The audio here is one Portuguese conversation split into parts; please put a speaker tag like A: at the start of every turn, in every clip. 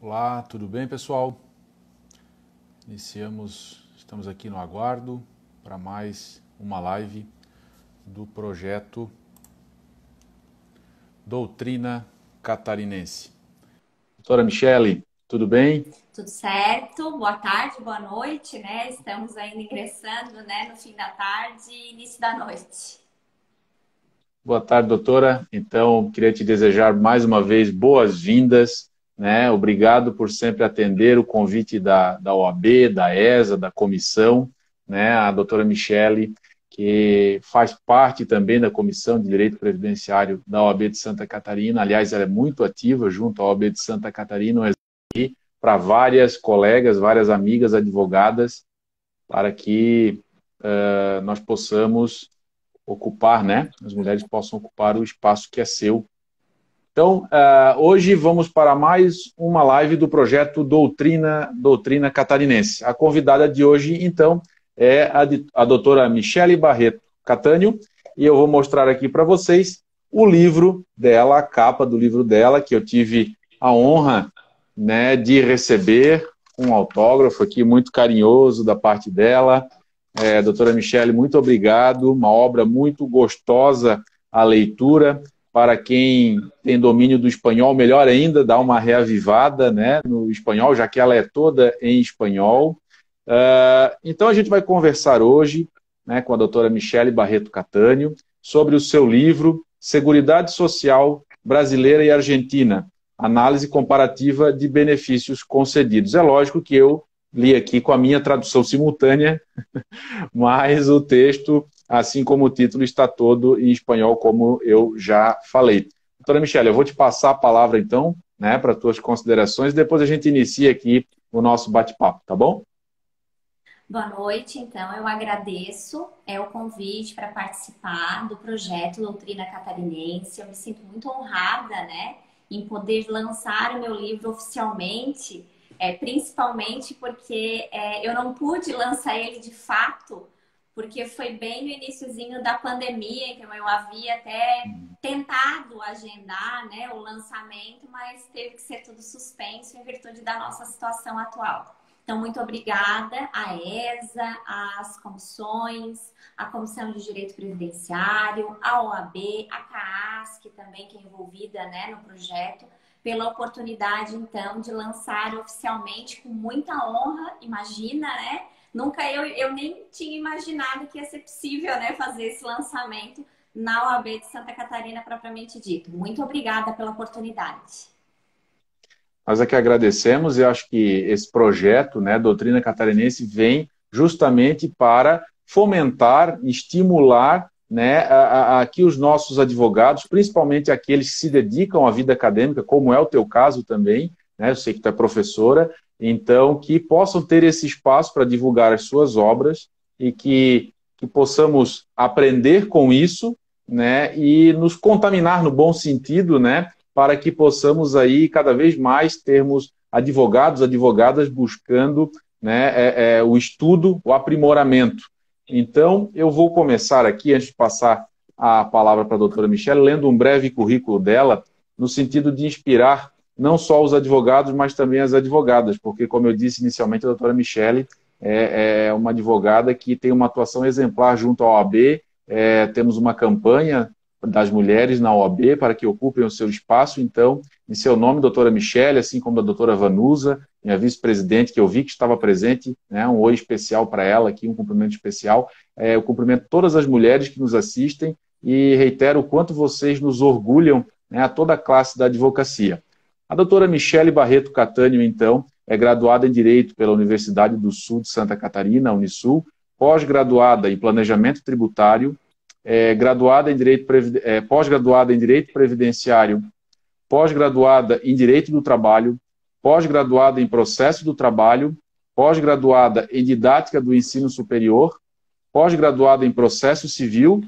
A: Olá, tudo bem, pessoal? Estamos aqui no aguardo para mais uma live do projeto Doutrina Catarinense. Doutora Michele, tudo bem?
B: Tudo certo? Boa tarde, boa noite, né? Estamos ainda ingressando, né, no fim da tarde e início da noite.
A: Boa tarde, doutora. Então, queria te desejar mais uma vez boas-vindas, né? Obrigado por sempre atender o convite da OAB, da ESA, da comissão, né? A doutora Michele, que faz parte também da Comissão de Direito Previdenciário da OAB de Santa Catarina. Aliás, ela é muito ativa junto à OAB de Santa Catarina, para várias colegas, várias amigas advogadas, para que nós possamos ocupar, né? As mulheres possam ocupar o espaço que é seu. Então, hoje vamos para mais uma live do projeto Doutrina Catarinense. A convidada de hoje, então, é a doutora Michele Barreto Catânio, e eu vou mostrar aqui para vocês o livro dela, a capa do livro dela, que eu tive a honra, né, de receber um autógrafo aqui muito carinhoso da parte dela. Doutora Michele, muito obrigado. Uma obra muito gostosa a leitura. Para quem tem domínio do espanhol, melhor ainda, dá uma reavivada, né, no espanhol, já que ela é toda em espanhol. Então a gente vai conversar hoje, né, com a doutora Michele Barreto Catânio sobre o seu livro Seguridade Social Brasileira e Argentina, Análise Comparativa de Benefícios Concedidos. É lógico que eu li aqui com a minha tradução simultânea, mas o texto, assim como o título, está todo em espanhol, como eu já falei. Doutora Michele, eu vou te passar a palavra, então, né, para as tuas considerações, depois a gente inicia aqui o nosso bate-papo, tá bom?
B: Boa noite, então, eu agradeço o convite para participar do projeto Doutrina Catarinense. Eu me sinto muito honrada, né, em poder lançar o meu livro oficialmente, principalmente porque eu não pude lançar ele de fato, porque foi bem no iniciozinho da pandemia que eu havia até tentado agendar, né, o lançamento, mas teve que ser tudo suspenso em virtude da nossa situação atual. Então, muito obrigada à ESA, às comissões, à Comissão de Direito Previdenciário, à OAB, à CAASC também, que é envolvida, né, no projeto, pela oportunidade, então, de lançar oficialmente com muita honra, imagina, né? Nunca eu nem tinha imaginado que ia ser possível, né, fazer esse lançamento na OAB de Santa Catarina, propriamente dito. Muito obrigada pela oportunidade.
A: Nós é que agradecemos e acho que esse projeto, né, Doutrina Catarinense, vem justamente para fomentar, estimular, né, que os nossos advogados, principalmente aqueles que se dedicam à vida acadêmica, como é o teu caso também, né, eu sei que tu é professora, então que possam ter esse espaço para divulgar as suas obras e que possamos aprender com isso, né, e nos contaminar no bom sentido, né, para que possamos aí cada vez mais termos advogados, advogadas buscando, né, o estudo, o aprimoramento. Então, eu vou começar aqui, antes de passar a palavra para a doutora Michele, lendo um breve currículo dela, no sentido de inspirar não só os advogados, mas também as advogadas, porque, como eu disse inicialmente, a doutora Michele é uma advogada que tem uma atuação exemplar junto à OAB, temos uma campanha das mulheres na OAB para que ocupem o seu espaço. Então, em seu nome, doutora Michele, assim como da doutora Vanusa, minha vice-presidente, que eu vi que estava presente, né, um oi especial para ela aqui, um cumprimento especial. Eu cumprimento todas as mulheres que nos assistem e reitero o quanto vocês nos orgulham, né, a toda a classe da advocacia. A doutora Michele Barreto Catânio, então, é graduada em Direito pela Universidade do Sul de Santa Catarina, Unisul, pós-graduada em Planejamento Tributário, pós-graduada em Direito Previdenciário, pós-graduada em Direito do Trabalho, pós-graduada em Processo do Trabalho, pós-graduada em Didática do Ensino Superior, pós-graduada em Processo Civil,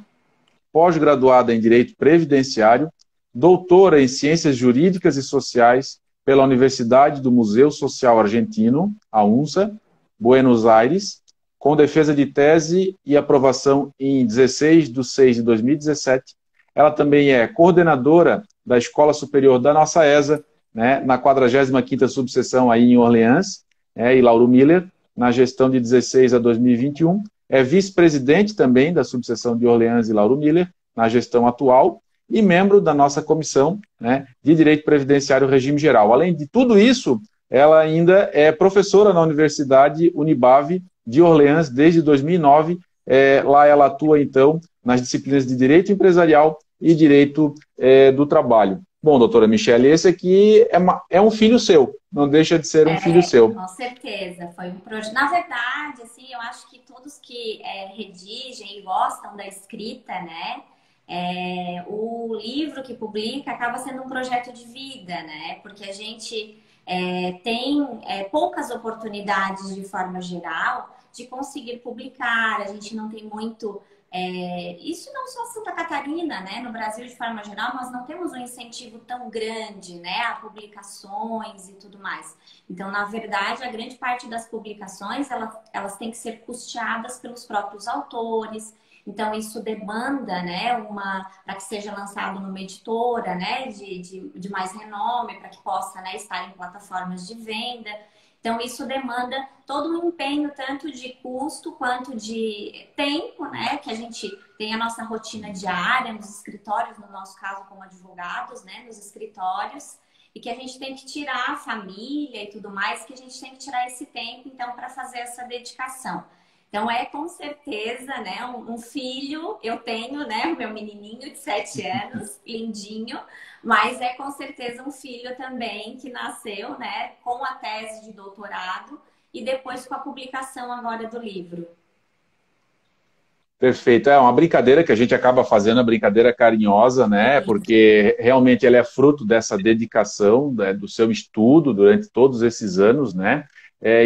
A: pós-graduada em Direito Previdenciário, doutora em Ciências Jurídicas e Sociais pela Universidade do Museu Social Argentino, a UNSA, Buenos Aires, com defesa de tese e aprovação em 16/6/2017. Ela também é coordenadora da Escola Superior da nossa ESA né, na 45ª subseção aí em Orleans, e Lauro Miller, na gestão de 16 a 2021. É vice-presidente também da subseção de Orleans e Lauro Miller, na gestão atual, e membro da nossa comissão, né, de Direito Previdenciário e Regime Geral. Além de tudo isso, ela ainda é professora na Universidade Unibave de Orleans desde 2009. Lá ela atua, então, nas disciplinas de Direito Empresarial e Direito do Trabalho. Bom, doutora Michele, esse aqui é um filho seu, não deixa de ser um filho seu.
B: Com certeza, foi um projeto. Na verdade, assim, eu acho que todos que redigem e gostam da escrita, né? O livro que publica acaba sendo um projeto de vida, né? Porque a gente tem poucas oportunidades de forma geral de conseguir publicar, a gente não tem muito. Isso não só Santa Catarina, né? No Brasil, de forma geral, nós não temos um incentivo tão grande, né? A publicações e tudo mais. Então, na verdade, a grande parte das publicações, elas têm que ser custeadas pelos próprios autores. Então, isso demanda, né, para que seja lançado numa editora, né, de mais renome, para que possa, né, estar em plataformas de venda. Então, isso demanda todo um empenho, tanto de custo quanto de tempo, né, que a gente tem a nossa rotina diária nos escritórios, no nosso caso como advogados, né, nos escritórios, e que a gente tem que tirar a família e tudo mais, que a gente tem que tirar esse tempo, então, para fazer essa dedicação. Então, com certeza, né, um filho, eu tenho, né, o meu menininho de 7 anos, lindinho, mas com certeza um filho também que nasceu, né, com a tese de doutorado e depois com a publicação agora do livro.
A: Perfeito. É uma brincadeira que a gente acaba fazendo, uma brincadeira carinhosa, né, porque realmente ela é fruto dessa dedicação, né, do seu estudo durante todos esses anos, né.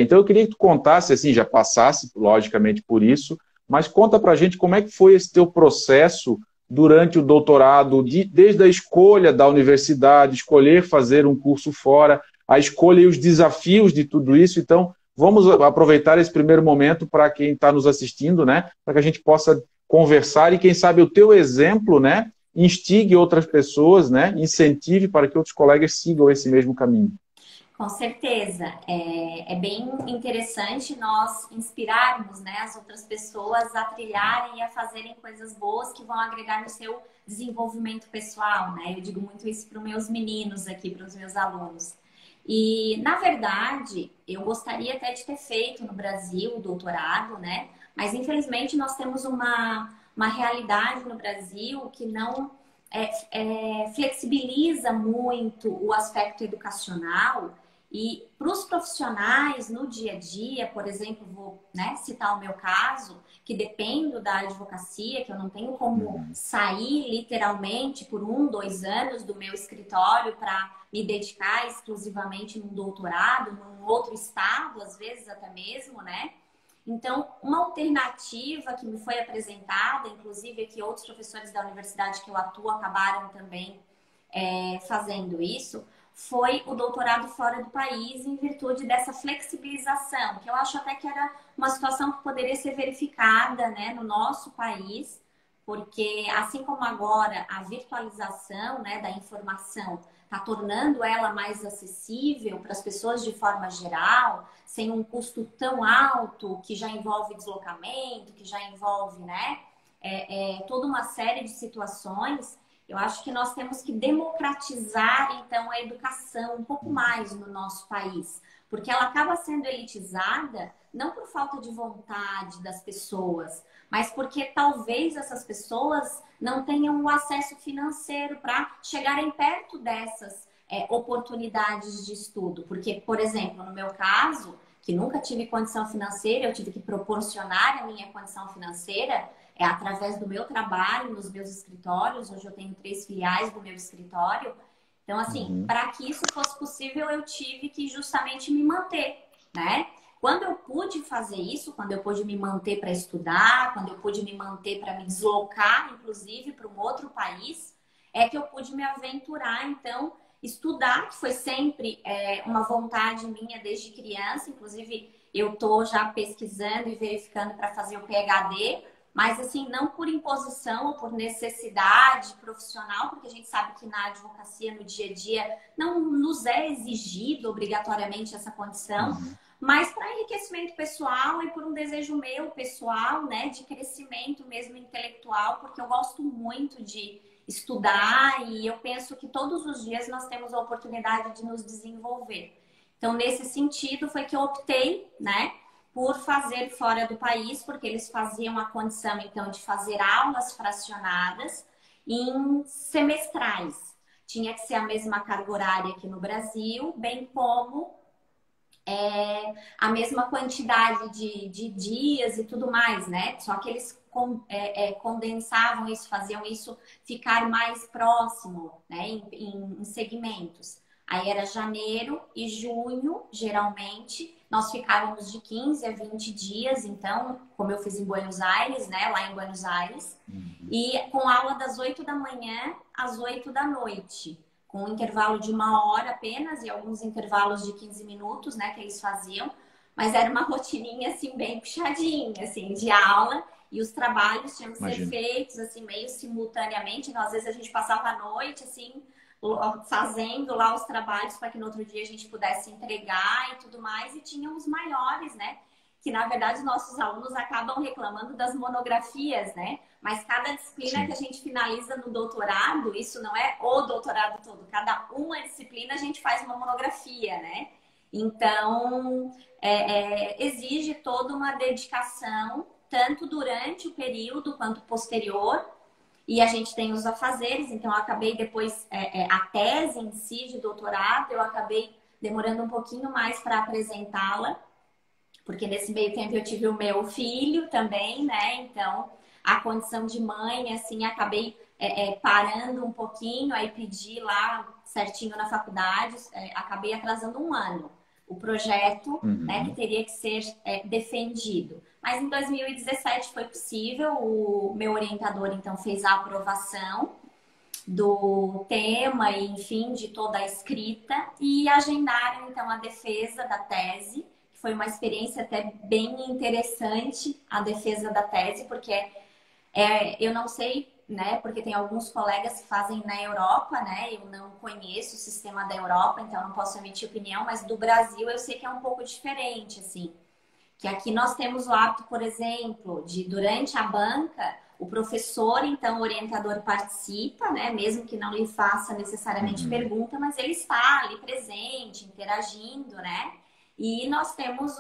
A: Então eu queria que tu contasse, assim, já passasse, logicamente, por isso, mas conta pra gente como é que foi esse teu processo durante o doutorado, desde a escolha da universidade, escolher fazer um curso fora, a escolha e os desafios de tudo isso. Então, vamos aproveitar esse primeiro momento para quem está nos assistindo, né, para que a gente possa conversar e, quem sabe, o teu exemplo, né, instigue outras pessoas, né, incentive para que outros colegas sigam esse mesmo caminho.
B: Com certeza. É bem interessante nós inspirarmos, né, as outras pessoas a trilharem e a fazerem coisas boas que vão agregar no seu desenvolvimento pessoal, né? Eu digo muito isso para os meus meninos aqui, para os meus alunos. E, na verdade, eu gostaria até de ter feito no Brasil o doutorado, né? Mas, infelizmente, nós temos uma realidade no Brasil que não flexibiliza muito o aspecto educacional. E para os profissionais no dia a dia, por exemplo, vou, né, citar o meu caso, que dependo da advocacia, que eu não tenho como sair literalmente por 1, 2 anos do meu escritório para me dedicar exclusivamente num doutorado, num outro estado, às vezes até mesmo, né? Então, uma alternativa que me foi apresentada, inclusive que outros professores da universidade que eu atuo acabaram também fazendo isso, foi o doutorado fora do país, em virtude dessa flexibilização, que eu acho até que era uma situação que poderia ser verificada, né, no nosso país, porque assim como agora a virtualização, né, da informação está tornando ela mais acessível para as pessoas de forma geral, sem um custo tão alto, que já envolve deslocamento, que já envolve, né, toda uma série de situações. Eu acho que nós temos que democratizar, então, a educação um pouco mais no nosso país, porque ela acaba sendo elitizada não por falta de vontade das pessoas, mas porque talvez essas pessoas não tenham o acesso financeiro para chegarem perto dessas oportunidades de estudo. Porque, por exemplo, no meu caso, que nunca tive condição financeira, eu tive que proporcionar a minha condição financeira através do meu trabalho nos meus escritórios. Hoje eu tenho 3 filiais do meu escritório. Então, assim, para que isso fosse possível, eu tive que justamente me manter, né? Quando eu pude fazer isso, quando eu pude me manter para estudar, quando eu pude me manter para me deslocar, inclusive, para um outro país, é que eu pude me aventurar, então, estudar, que foi sempre uma vontade minha desde criança. Inclusive, eu estou já pesquisando e verificando para fazer o PhD, mas assim, não por imposição ou por necessidade profissional, porque a gente sabe que na advocacia, no dia a dia, não nos é exigido obrigatoriamente essa condição,
A: Uhum.
B: mas para enriquecimento pessoal e por um desejo meu pessoal, né, de crescimento mesmo intelectual, porque eu gosto muito de estudar e eu penso que todos os dias nós temos a oportunidade de nos desenvolver. Então, nesse sentido, foi que eu optei, né, por fazer fora do país, porque eles faziam a condição, então, de fazer aulas fracionadas em semestrais. Tinha que ser a mesma carga horária aqui no Brasil, bem como a mesma quantidade de dias e tudo mais, né? Só que eles condensavam isso, faziam isso ficar mais próximo, né? Em segmentos. Aí era janeiro e junho, geralmente, nós ficávamos de 15 a 20 dias, então, como eu fiz em Buenos Aires, né? Lá em Buenos Aires,
A: Uhum.
B: e com aula das 8 da manhã às 8 da noite, com um intervalo de 1 hora apenas e alguns intervalos de 15 minutos, né, que eles faziam, mas era uma rotininha, assim, bem puxadinha, assim, de aula, e os trabalhos tinham que ser
A: Imagino.
B: feitos, assim, meio simultaneamente, então, às vezes a gente passava a noite, assim, fazendo lá os trabalhos para que no outro dia a gente pudesse entregar e tudo mais, e tinham os maiores, né, que na verdade os nossos alunos acabam reclamando das monografias, né? Mas cada disciplina que
A: Sim.
B: a gente finaliza no doutorado, isso não é o doutorado todo, cada uma disciplina a gente faz uma monografia, né? Então, exige toda uma dedicação, tanto durante o período quanto posterior, e a gente tem os afazeres, então eu acabei depois, a tese em si de doutorado, eu acabei demorando um pouquinho mais para apresentá-la, porque nesse meio tempo eu tive o meu filho também, né? Então, a condição de mãe, assim, acabei parando um pouquinho, aí pedi lá certinho na faculdade, acabei atrasando 1 ano o projeto, né, que
A: Uhum.
B: teria que ser defendido. Mas em 2017 foi possível, o meu orientador então fez a aprovação do tema e, enfim, de toda a escrita e agendaram então a defesa da tese, que foi uma experiência até bem interessante, a defesa da tese, porque eu não sei, né, porque tem alguns colegas que fazem na Europa, né, eu não conheço o sistema da Europa, então não posso emitir opinião, mas do Brasil eu sei que é um pouco diferente, assim. Que aqui nós temos o hábito, por exemplo, de durante a banca, o professor, então o orientador participa, né? Mesmo que não lhe faça necessariamente
A: Uhum.
B: pergunta, mas ele está ali presente, interagindo, né? E nós temos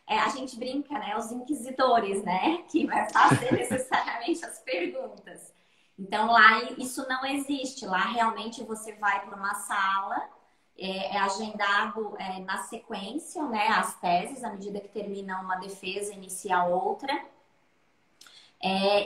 B: a gente brinca, né? Os inquisidores, né? Que vai fazer necessariamente as perguntas. Então lá isso não existe. Lá realmente você vai para uma sala, agendado na sequência, né, as teses, à medida que termina uma defesa, inicia outra.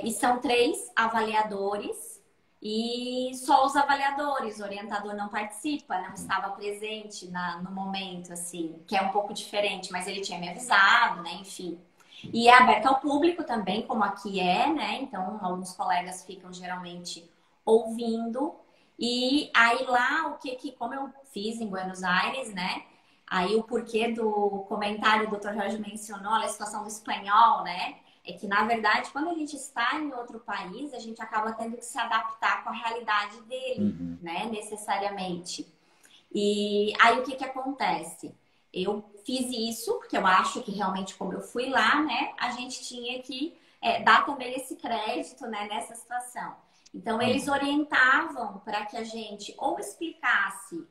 B: E são 3 avaliadores e só os avaliadores, o orientador não participa, não estava presente no momento, assim, que é um pouco diferente, mas ele tinha me avisado, né, enfim. E é aberto ao público também, como aqui é, né? Então, alguns colegas ficam geralmente ouvindo. E aí lá, como eu fiz em Buenos Aires, né? Aí o porquê do comentário do Dr. Jorge mencionou, a situação do espanhol, né? É que, na verdade, quando a gente está em outro país, a gente acaba tendo que se adaptar com a realidade dele,
A: Uhum.
B: né? Necessariamente. E aí o que acontece? Eu fiz isso, porque eu acho que realmente, como eu fui lá, né, a gente tinha que dar também esse crédito, né, nessa situação. Então, eles
A: Uhum.
B: orientavam para que a gente ou explicasse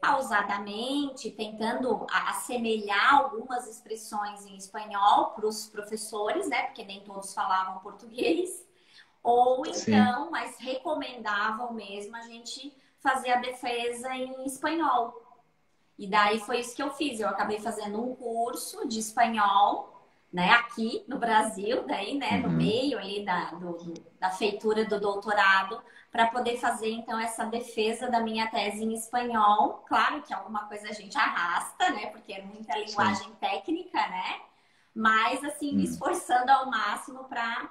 B: pausadamente, tentando assemelhar algumas expressões em espanhol para os professores, né, porque nem todos falavam português, ou
A: Sim.
B: então, mas recomendavam mesmo a gente fazer a defesa em espanhol. E daí foi isso que eu fiz. Eu acabei fazendo um curso de espanhol, né, aqui no Brasil, daí, né, no
A: Uhum.
B: meio ali da feitura do doutorado, para poder fazer então essa defesa da minha tese em espanhol. Claro que alguma coisa a gente arrasta, né, porque é muita
A: Sim.
B: linguagem técnica, né, mas assim, me
A: Uhum.
B: esforçando ao máximo para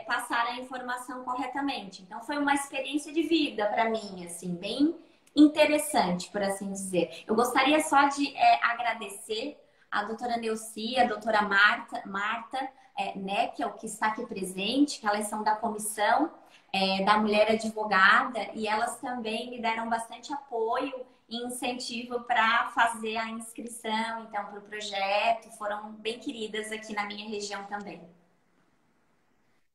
B: passar a informação corretamente. Então foi uma experiência de vida para mim, assim, bem interessante, por assim dizer. Eu gostaria só de agradecer a doutora Neuci, a doutora Marta Neckel, que está aqui presente, que elas são da comissão da mulher advogada, e elas também me deram bastante apoio e incentivo para fazer a inscrição, então, para o projeto. Foram bem queridas aqui na minha região também.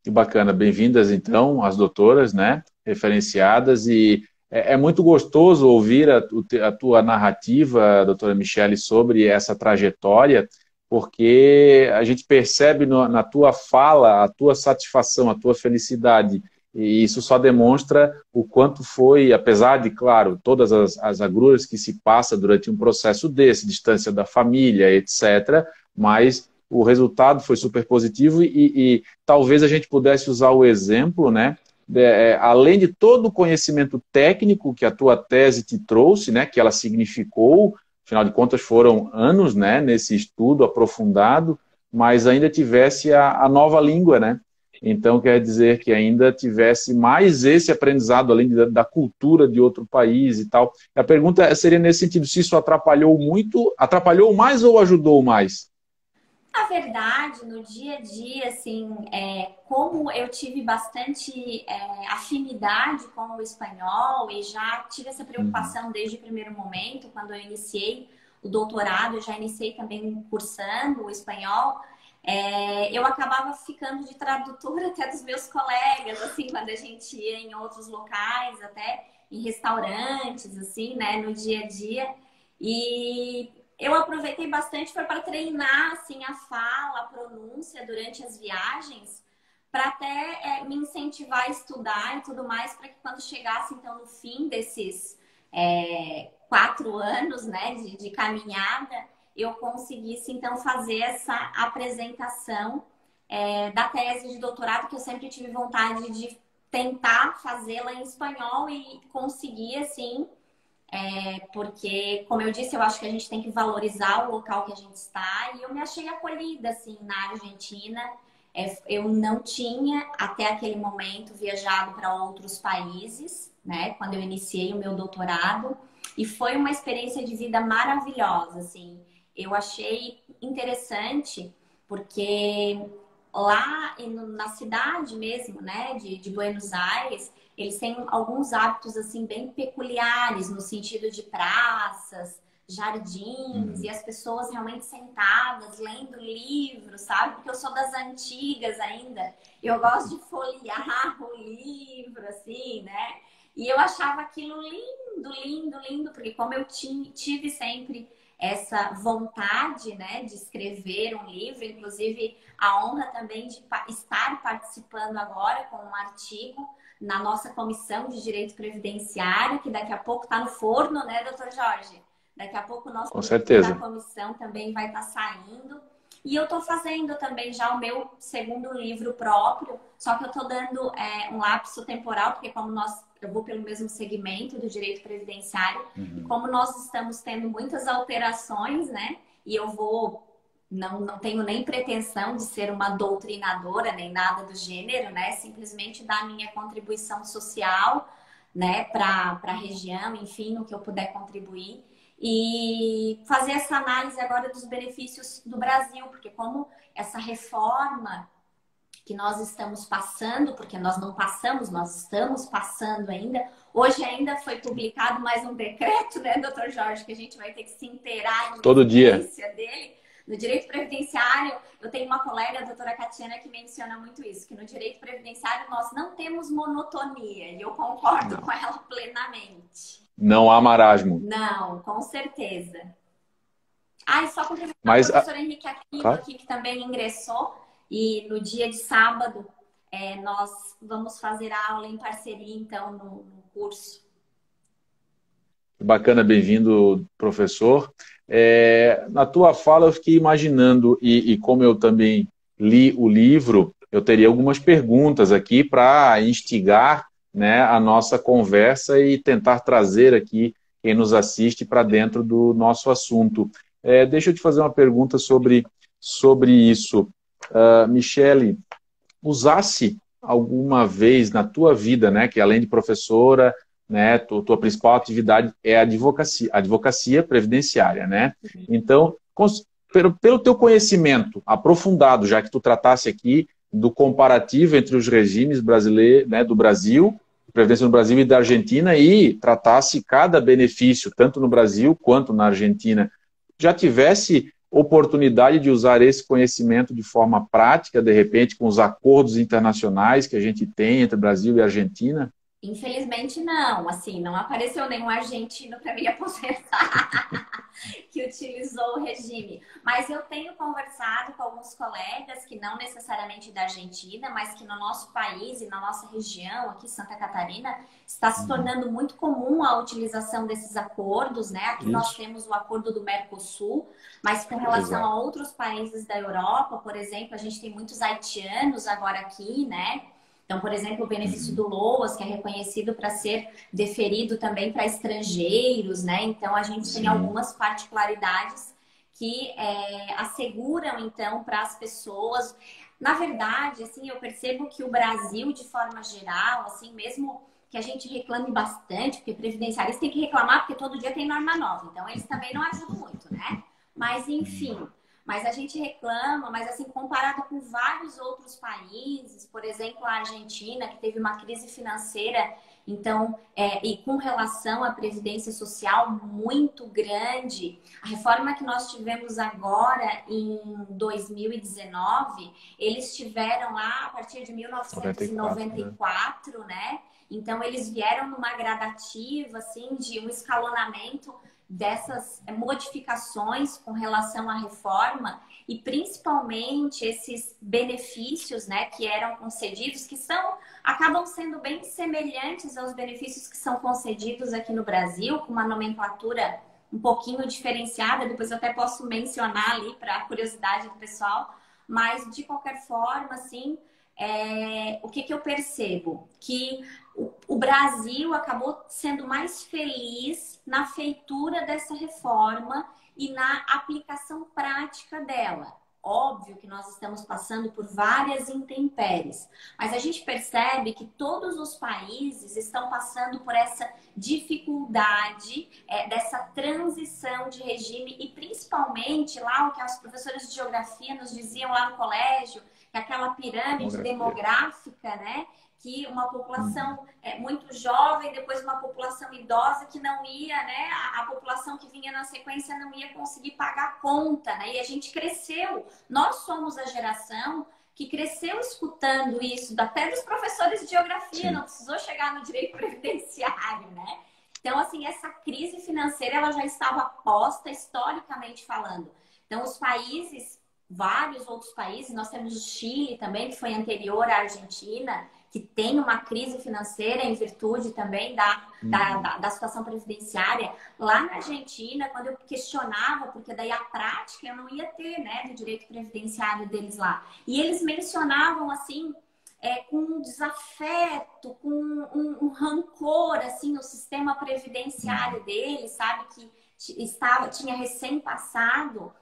A: Que bacana, bem-vindas então as doutoras, né, referenciadas, e é muito gostoso ouvir a tua narrativa, doutora Michele, sobre essa trajetória, porque a gente percebe na tua fala a tua satisfação, a tua felicidade, e isso só demonstra o quanto foi, apesar de, claro, todas as agruras que se passa durante um processo desse, distância da família, etc., mas o resultado foi super positivo e talvez a gente pudesse usar o exemplo, né, além de todo o conhecimento técnico que a tua tese te trouxe, né, que ela significou, afinal de contas foram anos, né, nesse estudo aprofundado, mas ainda tivesse a nova língua, né? Então quer dizer que ainda tivesse mais esse aprendizado, além da cultura de outro país e tal. A pergunta seria nesse sentido, se isso atrapalhou muito, atrapalhou mais ou ajudou mais?
B: Na verdade, no dia a dia, assim, como eu tive bastante afinidade com o espanhol e já tive essa preocupação desde o primeiro momento, quando eu iniciei o doutorado, eu já iniciei também cursando o espanhol, eu acabava ficando de tradutora até dos meus colegas, assim, quando a gente ia em outros locais, até em restaurantes, assim, né, no dia a dia. E eu aproveitei bastante foi para treinar assim a fala, a pronúncia durante as viagens, para até me incentivar a estudar e tudo mais, para que quando chegasse então no fim desses 4 anos, né, de caminhada, eu conseguisse então fazer essa apresentação da tese de doutorado, que eu sempre tive vontade de tentar fazê-la em espanhol e conseguir assim. Porque, como eu disse, eu acho que a gente tem que valorizar o local que a gente está. E eu me achei acolhida, assim, na Argentina. Eu não tinha, até aquele momento, viajado para outros países, né? Quando eu iniciei o meu doutorado. E foi uma experiência de vida maravilhosa, assim. Eu achei interessante, porque lá na cidade mesmo, né? De Buenos Aires, eles têm alguns hábitos assim bem peculiares no sentido de praças, jardins e as pessoas realmente sentadas lendo livros, sabe? Porque eu sou das antigas ainda. Eu gosto de folhear o livro assim, né? E eu achava aquilo lindo, lindo, lindo, porque como eu tive sempre essa vontade, né, de escrever um livro, inclusive a honra também de estar participando agora com um artigo na nossa comissão de direito previdenciário, que daqui a pouco está no forno, né, doutor Jorge? Daqui a pouco o nosso da comissão também vai estar saindo. E eu estou fazendo também já o meu segundo livro próprio, só que eu estou dando um lapso temporal, porque como eu vou pelo mesmo segmento do direito previdenciário, e como nós estamos tendo muitas alterações, né? E eu não tenho nem pretensão de ser uma doutrinadora, nem nada do gênero, né? Simplesmente dar a minha contribuição social, né, para a região, enfim, no que eu puder contribuir. E fazer essa análise agora dos benefícios do Brasil, porque como essa reforma que nós estamos passando, porque nós não passamos, nós estamos passando ainda. Hoje ainda foi publicado mais um decreto, né, doutor Jorge, que a gente vai ter que se inteirar
A: todo dia
B: dele. No direito previdenciário, eu tenho uma colega, a doutora Catiana, que menciona muito isso, que no direito previdenciário nós não temos monotonia, e eu concordo com ela plenamente.
A: Não há marasmo.
B: Não, com certeza. E só cumprimentar o professor Henrique Aquino aqui, que também ingressou, e no dia de sábado nós vamos fazer a aula em parceria, então, no curso.
A: Bacana, bem-vindo, professor. Na tua fala eu fiquei imaginando, e como eu também li o livro, eu teria algumas perguntas aqui para instigar, né, a nossa conversa e tentar trazer aqui quem nos assiste para dentro do nosso assunto. Deixa eu te fazer uma pergunta sobre isso. Michele, usasse alguma vez na tua vida, né, que além de professora, né, tua principal atividade é a advocacia previdenciária, né? Então, pelo teu conhecimento aprofundado, já que tu tratasse aqui do comparativo entre os regimes brasileiros, né, do Brasil, Previdência no Brasil e da Argentina, e tratasse cada benefício, tanto no Brasil quanto na Argentina, já tivesse oportunidade de usar esse conhecimento de forma prática, de repente, com os acordos internacionais que a gente tem entre Brasil e Argentina?
B: Infelizmente não, assim, não apareceu nenhum argentino para me aposentar que utilizou o regime. Mas eu tenho conversado com alguns colegas que não necessariamente da Argentina, mas que no nosso país e na nossa região, aqui Santa Catarina, está se tornando muito comum a utilização desses acordos, né? Aqui nós temos o acordo do Mercosul, mas com relação a outros países da Europa, por exemplo, a gente tem muitos haitianos agora aqui, né? Então, por exemplo, o benefício do LOAS, que é reconhecido para ser deferido também para estrangeiros, né? Então, a gente tem algumas particularidades que asseguram, então, para as pessoas. Na verdade, assim, eu percebo que o Brasil, de forma geral, assim, mesmo que a gente reclame bastante, porque previdenciaristas tem que reclamar porque todo dia tem norma nova. Então, eles também não ajudam muito, né? Mas, enfim... Mas a gente reclama, mas assim, comparado com vários outros países, por exemplo, a Argentina, que teve uma crise financeira, então, e com relação à previdência social muito grande, a reforma que nós tivemos agora em 2019, eles tiveram lá a partir de 1994, né? Então, eles vieram numa gradativa, assim, de um escalonamento dessas modificações com relação à reforma e principalmente esses benefícios, né, que eram concedidos, que acabam sendo bem semelhantes aos benefícios que são concedidos aqui no Brasil, com uma nomenclatura um pouquinho diferenciada, depois eu até posso mencionar ali para a curiosidade do pessoal, mas de qualquer forma, assim, o que eu percebo? Que o Brasil acabou sendo mais feliz na feitura dessa reforma e na aplicação prática dela. Óbvio que nós estamos passando por várias intempéries, mas a gente percebe que todos os países estão passando por essa dificuldade dessa transição de regime e principalmente lá o que as professoras de geografia nos diziam lá no colégio, que é aquela pirâmide demográfica, né? Que uma população muito jovem, depois uma população idosa que não ia, né? A população que vinha na sequência não ia conseguir pagar a conta, né? E a gente cresceu. Nós somos a geração que cresceu escutando isso, até dos professores de geografia, não precisou chegar no direito previdenciário, né? Então, assim, essa crise financeira, ela já estava posta historicamente falando. Então, os países, vários outros países, nós temos o Chile também, que foi anterior à Argentina, que tem uma crise financeira em virtude também da situação previdenciária. Lá na Argentina, quando eu questionava, porque daí a prática eu não ia ter, né, do direito previdenciário deles lá. E eles mencionavam, assim, com um desafeto, com um rancor, assim, no sistema previdenciário deles, sabe, que tinha recém passado...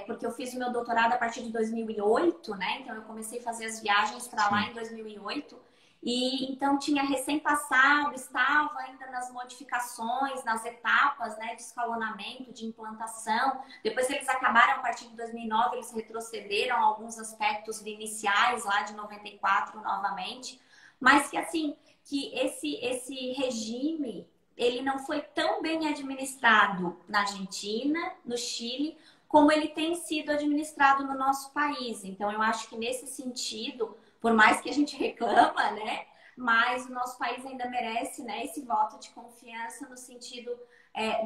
B: porque eu fiz o meu doutorado a partir de 2008, né? Então, eu comecei a fazer as viagens para lá em 2008. E então tinha recém-passado, estava ainda nas modificações, nas etapas, né, de escalonamento, de implantação. Depois eles acabaram, a partir de 2009, eles retrocederam alguns aspectos iniciais lá de 94 novamente. Mas que assim, que esse regime, ele não foi tão bem administrado na Argentina, no Chile, como ele tem sido administrado no nosso país. Então, eu acho que nesse sentido, por mais que a gente reclama, né? Mas o nosso país ainda merece, né, esse voto de confiança no sentido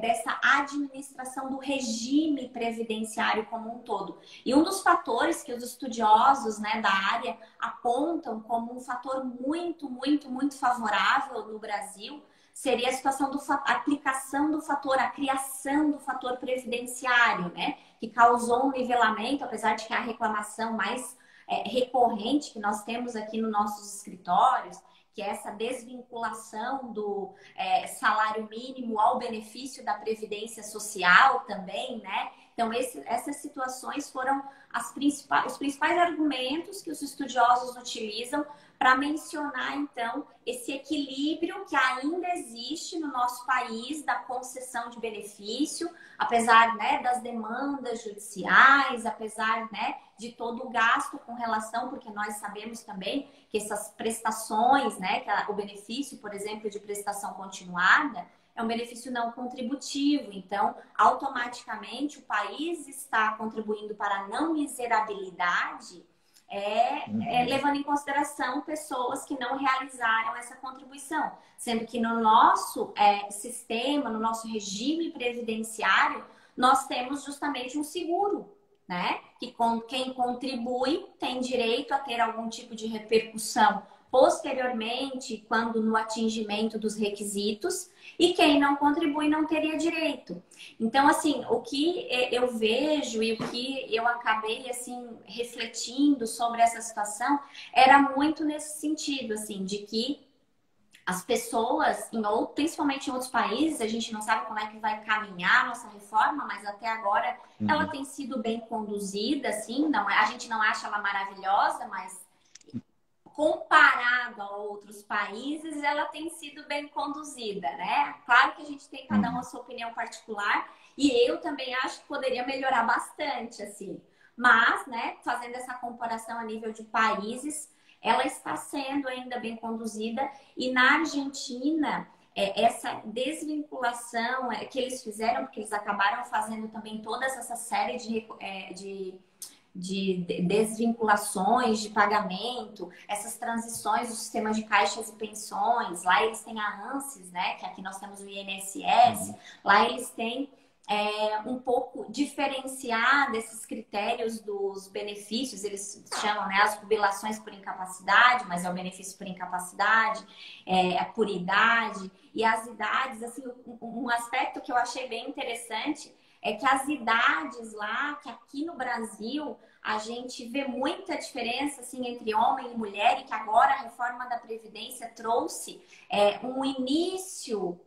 B: dessa administração do regime previdenciário como um todo. E um dos fatores que os estudiosos, né, da área apontam como um fator muito, muito, muito favorável no Brasil seria a situação a aplicação do fator, a criação do fator previdenciário, né? Que causou um nivelamento, apesar de que a reclamação mais recorrente que nós temos aqui nos nossos escritórios, que é essa desvinculação do salário mínimo ao benefício da previdência social também, né? Então, essas situações foram os principais argumentos que os estudiosos utilizam para mencionar, então, esse equilíbrio que ainda existe no nosso país da concessão de benefício, apesar, né, das demandas judiciais, apesar, né, de todo o gasto com relação, porque nós sabemos também que essas prestações, né, o benefício, por exemplo, de prestação continuada, é um benefício não contributivo. Então, automaticamente, o país está contribuindo para a não miserabilidade, levando em consideração pessoas que não realizaram essa contribuição. Sendo que no nosso sistema, no nosso regime previdenciário, nós temos justamente um seguro, né? Que quem contribui tem direito a ter algum tipo de repercussão posteriormente, quando no atingimento dos requisitos, e quem não contribui não teria direito. Então, assim, o que eu vejo e o que eu acabei, assim, refletindo sobre essa situação era muito nesse sentido, assim, de que as pessoas, principalmente em outros países, a gente não sabe como é que vai caminhar a nossa reforma, mas até agora ela tem sido bem conduzida, assim, a gente não acha ela maravilhosa, mas comparado a outros países, ela tem sido bem conduzida, né? Claro que a gente tem cada um a sua opinião particular e eu também acho que poderia melhorar bastante, assim. Mas, né, fazendo essa comparação a nível de países, ela está sendo ainda bem conduzida e na Argentina, essa desvinculação que eles fizeram, porque eles acabaram fazendo também toda essa série de desvinculações de pagamento, essas transições do sistema de caixas e pensões. Lá eles têm a ANSES, né? Que aqui nós temos o INSS. Lá eles têm um pouco diferenciar desses critérios dos benefícios. Eles chamam, né, as jubilações por incapacidade, mas é o benefício por incapacidade, por idade. E as idades, assim, um aspecto que eu achei bem interessante é que as idades lá, que aqui no Brasil a gente vê muita diferença assim, entre homem e mulher, e que agora a reforma da Previdência trouxe um início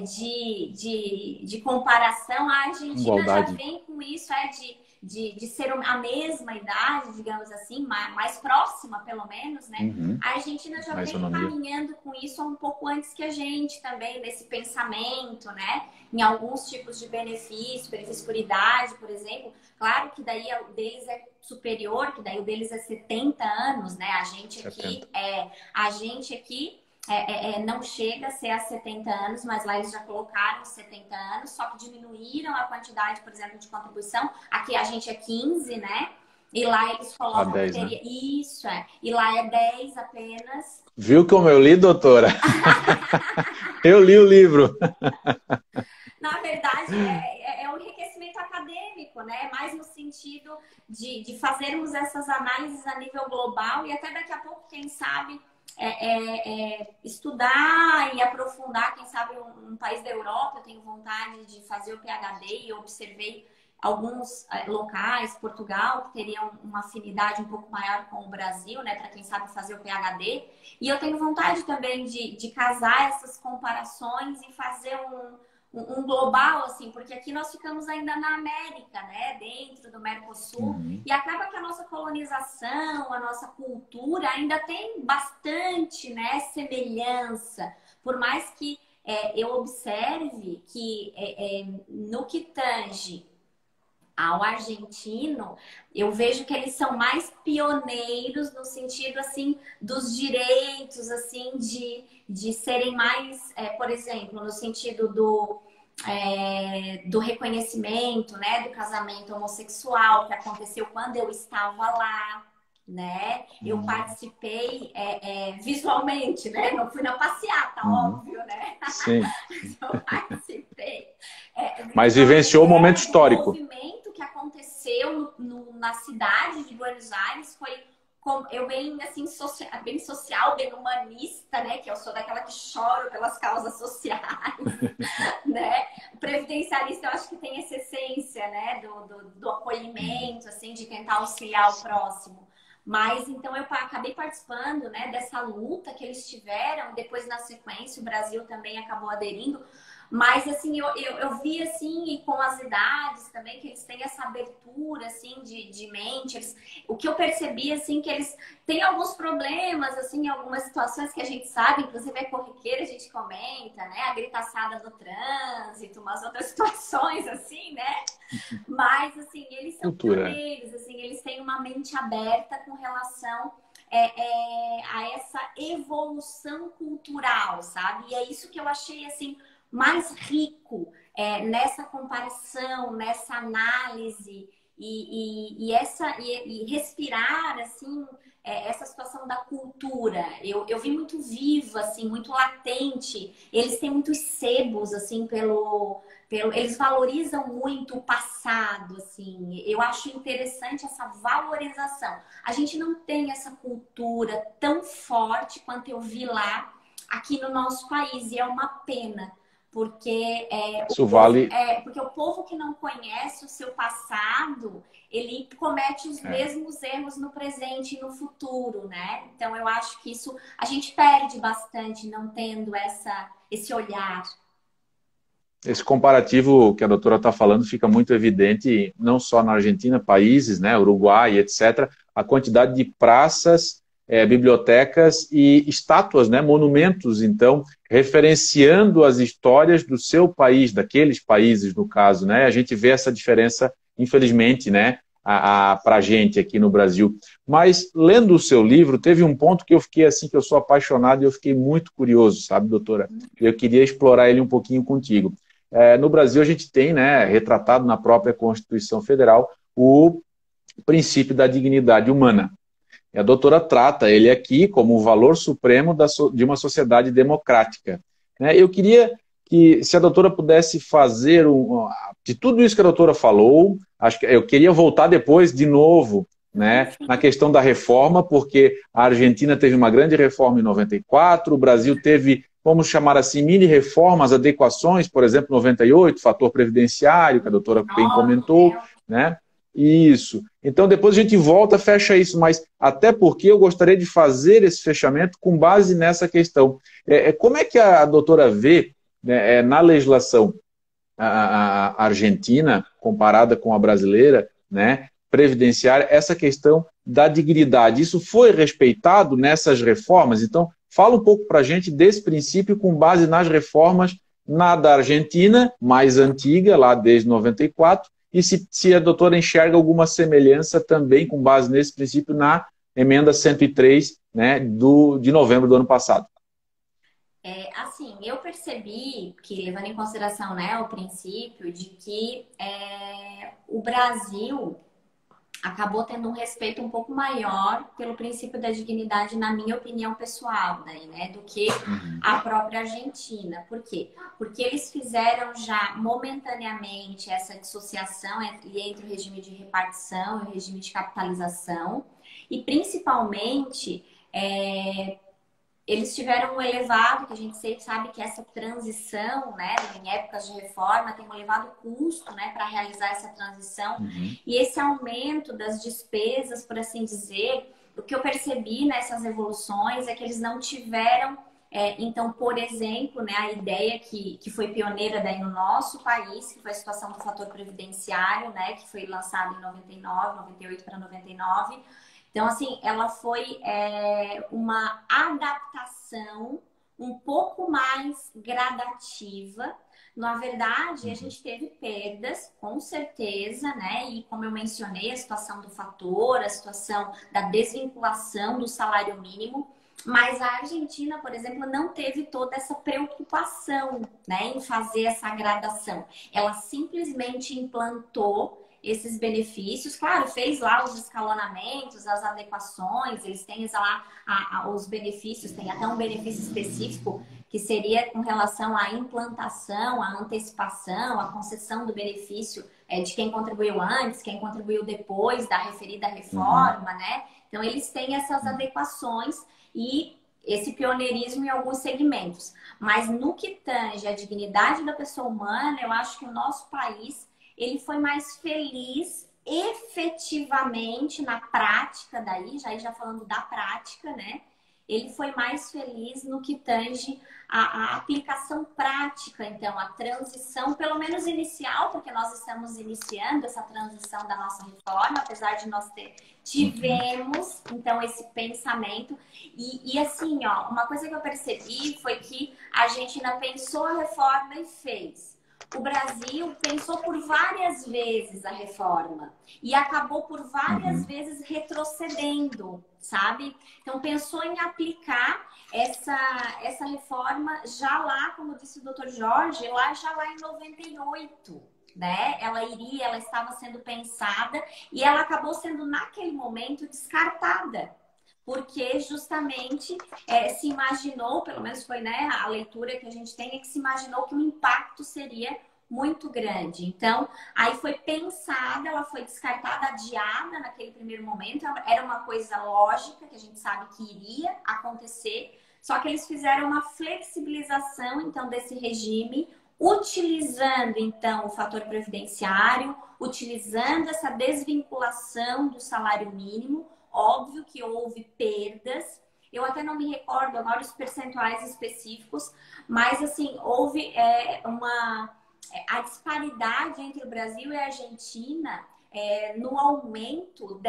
B: de comparação. A Argentina já vem com isso, de ser a mesma idade, digamos assim, mais próxima, pelo menos, né? A Argentina já vem caminhando com isso um pouco antes que a gente também, nesse pensamento, né? Em alguns tipos de benefício por idade, por exemplo. Claro que daí o deles é superior, que daí o deles é 70 anos, né? A gente aqui não chega a ser a 70 anos, mas lá eles já colocaram 70 anos, só que diminuíram a quantidade, por exemplo, de contribuição. Aqui a gente é 15, né? E lá eles colocam
A: 10,
B: que teria...
A: né?
B: Isso, E lá é 10 apenas.
A: Viu como eu li, doutora? Eu li o livro.
B: Na verdade, um enriquecimento acadêmico, né? Mais no sentido de fazermos essas análises a nível global e até daqui a pouco, quem sabe, estudar e aprofundar, quem sabe, um país da Europa. Eu tenho vontade de fazer o PhD e eu observei alguns locais, Portugal, que teriam uma afinidade um pouco maior com o Brasil, né, para quem sabe fazer o PhD. E eu tenho vontade também de casar essas comparações e fazer um global, assim, porque aqui nós ficamos ainda na América, né, dentro do Mercosul, e acaba que a nossa colonização, a nossa cultura ainda tem bastante, né, semelhança, por mais que eu observe que no que tange ao argentino, eu vejo que eles são mais pioneiros no sentido, assim, dos direitos, assim, de serem mais, por exemplo, no sentido do reconhecimento, né, do casamento homossexual, que aconteceu quando eu estava lá, né? Eu participei visualmente, né? Não fui na passeata, óbvio, né?
A: Sim.
B: Eu participei.
A: Mas vivenciou o momento histórico.
B: O movimento que aconteceu na cidade de Buenos Aires foi eu bem assim bem social, bem humanista, né? Que eu sou daquela que choro pelas causas sociais, né? O previdenciarista, eu acho que tem essa essência, né? Do acolhimento, assim, de tentar auxiliar o próximo. Mas então eu acabei participando, né, dessa luta que eles tiveram. Depois, na sequência, o Brasil também acabou aderindo. Mas, assim, eu vi, assim, e com as idades também, que eles têm essa abertura, assim, de mente. O que eu percebi, assim, que eles têm alguns problemas, assim, em algumas situações que a gente sabe, inclusive é corriqueira, a gente comenta, né? A gritaçada no trânsito, umas outras situações, assim, né? Mas, assim, eles são
A: Cultura.
B: pioneiros, assim, eles têm uma mente aberta com relação a essa evolução cultural, sabe? E é isso que eu achei, assim, mais rico nessa comparação, nessa análise e respirar, assim, essa situação da cultura. Eu vi muito vivo, assim, muito latente. Eles têm muitos sebos, assim, eles valorizam muito o passado, assim. Eu acho interessante essa valorização. A gente não tem essa cultura tão forte quanto eu vi lá aqui no nosso país, e é uma pena, porque
A: Isso vale.
B: porque o povo que não conhece o seu passado, ele comete os
A: É.
B: mesmos erros no presente e no futuro, né? Então eu acho que isso a gente perde bastante não tendo esse olhar.
A: Esse comparativo que a doutora está falando fica muito evidente, não só na Argentina, países, né, Uruguai, etc., a quantidade de praças, bibliotecas e estátuas, né, monumentos, então, referenciando as histórias do seu país, daqueles países, no caso, né, a gente vê essa diferença, infelizmente, né, para a gente aqui no Brasil. Mas, lendo o seu livro, teve um ponto que eu fiquei assim, que eu sou apaixonado e eu fiquei muito curioso, sabe, doutora? Eu queria explorar ele um pouquinho contigo. No Brasil, a gente tem, né, retratado na própria Constituição Federal, o princípio da dignidade humana. E a doutora trata ele aqui como o valor supremo de uma sociedade democrática. Né? Eu queria que, se a doutora pudesse fazer, de tudo isso que a doutora falou, acho que eu queria voltar depois de novo, né, na questão da reforma, porque a Argentina teve uma grande reforma em 94, o Brasil teve, vamos chamar assim, mini reformas, adequações, por exemplo, 98, fator previdenciário, que a doutora bem comentou, né? Isso. Então depois a gente volta, fecha isso, mas até porque eu gostaria de fazer esse fechamento com base nessa questão. Como é que a doutora vê, né, na legislação a argentina, comparada com a brasileira, né, previdenciária, essa questão da dignidade? Isso foi respeitado nessas reformas? Então, fala um pouco para a gente desse princípio com base nas reformas na da Argentina, mais antiga, lá desde 94, e se a doutora enxerga alguma semelhança também com base nesse princípio na emenda 103, né, de novembro do ano passado.
B: Assim, eu percebi que, levando em consideração, né, o princípio de que o Brasil acabou tendo um respeito um pouco maior pelo princípio da dignidade, na minha opinião pessoal, daí, né, do que a própria Argentina. Por quê? Porque eles fizeram já momentaneamente essa dissociação entre o regime de repartição e o regime de capitalização, e principalmente eles tiveram um elevado, que a gente sempre sabe que essa transição, né, em épocas de reforma, tem um elevado custo, né, para realizar essa transição. E esse aumento das despesas, por assim dizer, o que eu percebi nessas evoluções é que eles não tiveram, então, por exemplo, né, a ideia que foi pioneira daí no nosso país, que foi a situação do fator previdenciário, né, que foi lançado em 99, 98 para 99. Então, assim, ela foi uma adaptação um pouco mais gradativa. Na verdade, a gente teve perdas, com certeza, né? E como eu mencionei, a situação do fator, a situação da desvinculação do salário mínimo. Mas a Argentina, por exemplo, não teve toda essa preocupação, né, em fazer essa gradação. Ela simplesmente implantou esses benefícios, claro, fez lá os escalonamentos, as adequações, eles têm lá os benefícios, tem até um benefício específico que seria com relação à implantação, à antecipação, à concessão do benefício de quem contribuiu antes, quem contribuiu depois da referida reforma, né? Então, eles têm essas adequações e esse pioneirismo em alguns segmentos. Mas no que tange a dignidade da pessoa humana, eu acho que o nosso país ele foi mais feliz efetivamente na prática daí, já falando da prática, né? ele foi mais feliz no que tange a aplicação prática, então, a transição, pelo menos inicial, porque nós estamos iniciando essa transição da nossa reforma, apesar de nós tivemos, então, esse pensamento. E assim, ó, uma coisa que eu percebi foi que a gente ainda pensou a reforma e fez. O Brasil pensou por várias vezes a reforma e acabou por várias vezes retrocedendo, sabe? Então, pensou em aplicar essa reforma já lá, como disse o Dr. Jorge, já lá em 98, né? Ela estava sendo pensada e ela acabou sendo, naquele momento, descartada. Porque justamente se imaginou, pelo menos foi, né, a leitura que a gente tem, é que se imaginou que o impacto seria muito grande. Então, aí foi pensada, ela foi descartada, adiada naquele primeiro momento. Era uma coisa lógica, que a gente sabe que iria acontecer, só que eles fizeram uma flexibilização, então, desse regime, utilizando, então, o fator previdenciário, utilizando essa desvinculação do salário mínimo. Óbvio que houve perdas, eu até não me recordo agora os percentuais específicos, mas assim, houve a disparidade entre o Brasil e a Argentina no aumento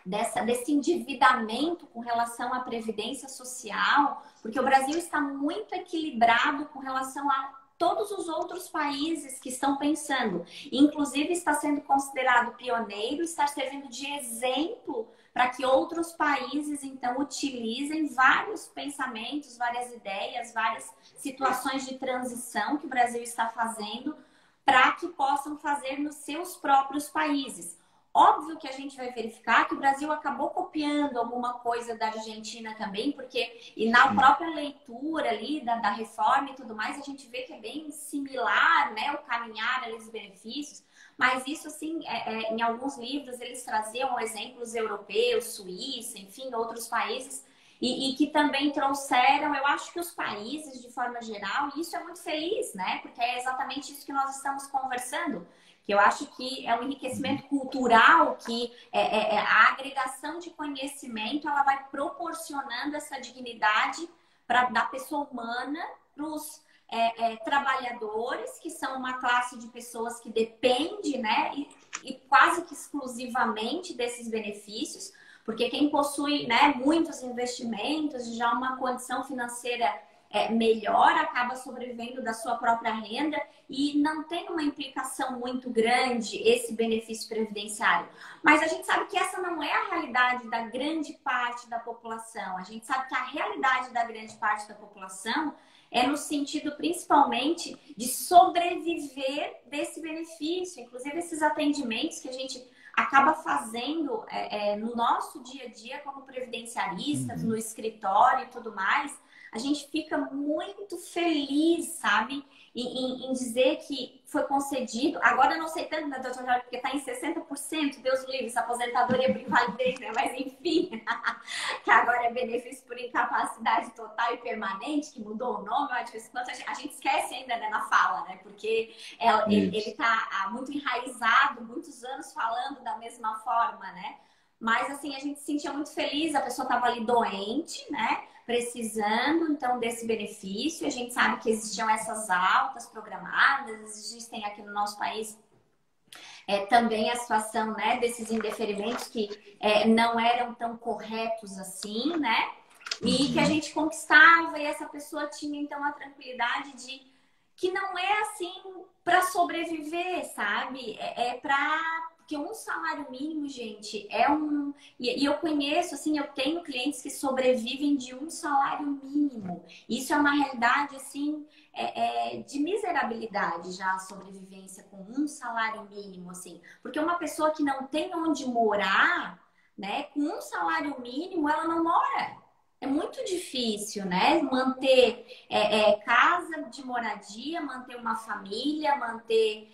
B: desse endividamento com relação à previdência social, porque o Brasil está muito equilibrado com relação a todos os outros países que estão pensando. Inclusive, está sendo considerado pioneiro, está servindo de exemplo para que outros países, então, utilizem vários pensamentos, várias ideias, várias situações de transição que o Brasil está fazendo para que possam fazer nos seus próprios países. Óbvio que a gente vai verificar que o Brasil acabou copiando alguma coisa da Argentina também, porque e na própria leitura ali da reforma e tudo mais, a gente vê que é bem similar, né, o caminhar ali dos benefícios, mas isso, assim, em alguns livros eles traziam exemplos europeus, Suíça, enfim, outros países, e que também trouxeram, eu acho que os países, de forma geral, e isso é muito feliz, né, porque é exatamente isso que nós estamos conversando, que eu acho que é um enriquecimento cultural, que a agregação de conhecimento, ela vai proporcionando essa dignidade da pessoa humana para os trabalhadores, que são uma classe de pessoas que depende, né, e quase que exclusivamente desses benefícios, porque quem possui, né, muitos investimentos e já uma condição financeira melhor, acaba sobrevivendo da sua própria renda e não tem uma implicação muito grande esse benefício previdenciário. Mas a gente sabe que essa não é a realidade da grande parte da população. A gente sabe que a realidade da grande parte da população é no sentido principalmente de sobreviver desse benefício. Inclusive esses atendimentos que a gente acaba fazendo no nosso dia a dia como previdenciaristas, no escritório e tudo mais, a gente fica muito feliz, sabe? Em dizer que foi concedido. Agora eu não sei tanto, né, doutor Jorge, porque está em 60%, Deus o livre, essa aposentadoria por invalidez, né? Mas enfim, que agora é benefício por incapacidade total e permanente, que mudou o nome, eu acho que a gente esquece ainda, né, na fala, né? Porque ele está muito enraizado, muitos anos falando da mesma forma, né? Mas assim, a gente se sentia muito feliz, a pessoa estava ali doente, né? Precisando, então, desse benefício. A gente sabe que existiam essas altas programadas, existem aqui no nosso país também a situação, né, desses indeferimentos que não eram tão corretos assim, né? E que a gente conquistava e essa pessoa tinha, então, a tranquilidade de que não é assim para sobreviver, sabe? Porque um salário mínimo, gente, E eu conheço, assim, eu tenho clientes que sobrevivem de um salário mínimo. Isso é uma realidade, assim, de miserabilidade já a sobrevivência com um salário mínimo, assim. Porque uma pessoa que não tem onde morar, né, com um salário mínimo, ela não mora. É muito difícil, né? Manter casa de moradia, manter uma família, manter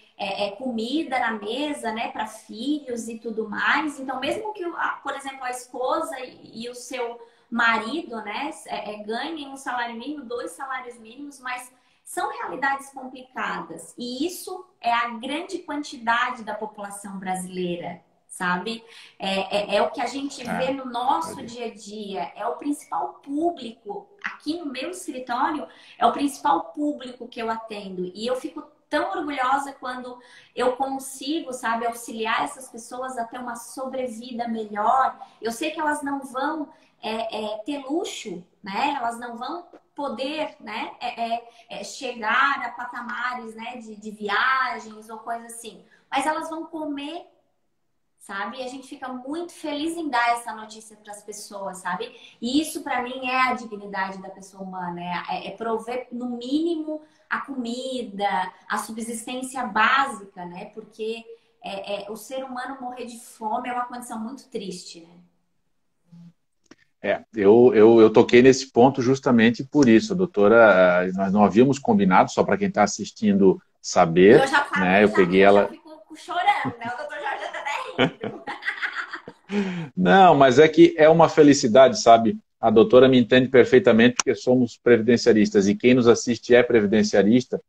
B: comida na mesa, né? Para filhos e tudo mais. Então, mesmo que, por exemplo, a esposa e o seu marido, né? Ganhem um salário mínimo, 2 salários mínimos, mas são realidades complicadas. E isso é a grande quantidade da população brasileira, sabe? É o que a gente vê no nosso dia a dia, é o principal público. Aqui no meu escritório, é o principal público que eu atendo. E eu fico tão orgulhosa quando eu consigo, sabe, auxiliar essas pessoas a ter uma sobrevida melhor. Eu sei que elas não vão ter luxo, né? Elas não vão poder, né, chegar a patamares, né, de viagens ou coisa assim. Mas elas vão comer, sabe? E a gente fica muito feliz em dar essa notícia para as pessoas, sabe? E isso para mim é a dignidade da pessoa humana, é prover no mínimo a comida, a subsistência básica, né? Porque o ser humano morrer de fome é uma condição muito triste, né?
A: Eu toquei nesse ponto justamente por isso, doutora. Nós não havíamos combinado, só para quem está assistindo
B: E eu
A: saber,
B: já falo,
A: né? Eu peguei
B: eu já
A: ela.
B: fico chorando, né? O doutor Jorge tá até rindo.
A: Não, mas é que é uma felicidade, sabe? A doutora me entende perfeitamente porque somos previdenciaristas e quem nos assiste é previdenciarista.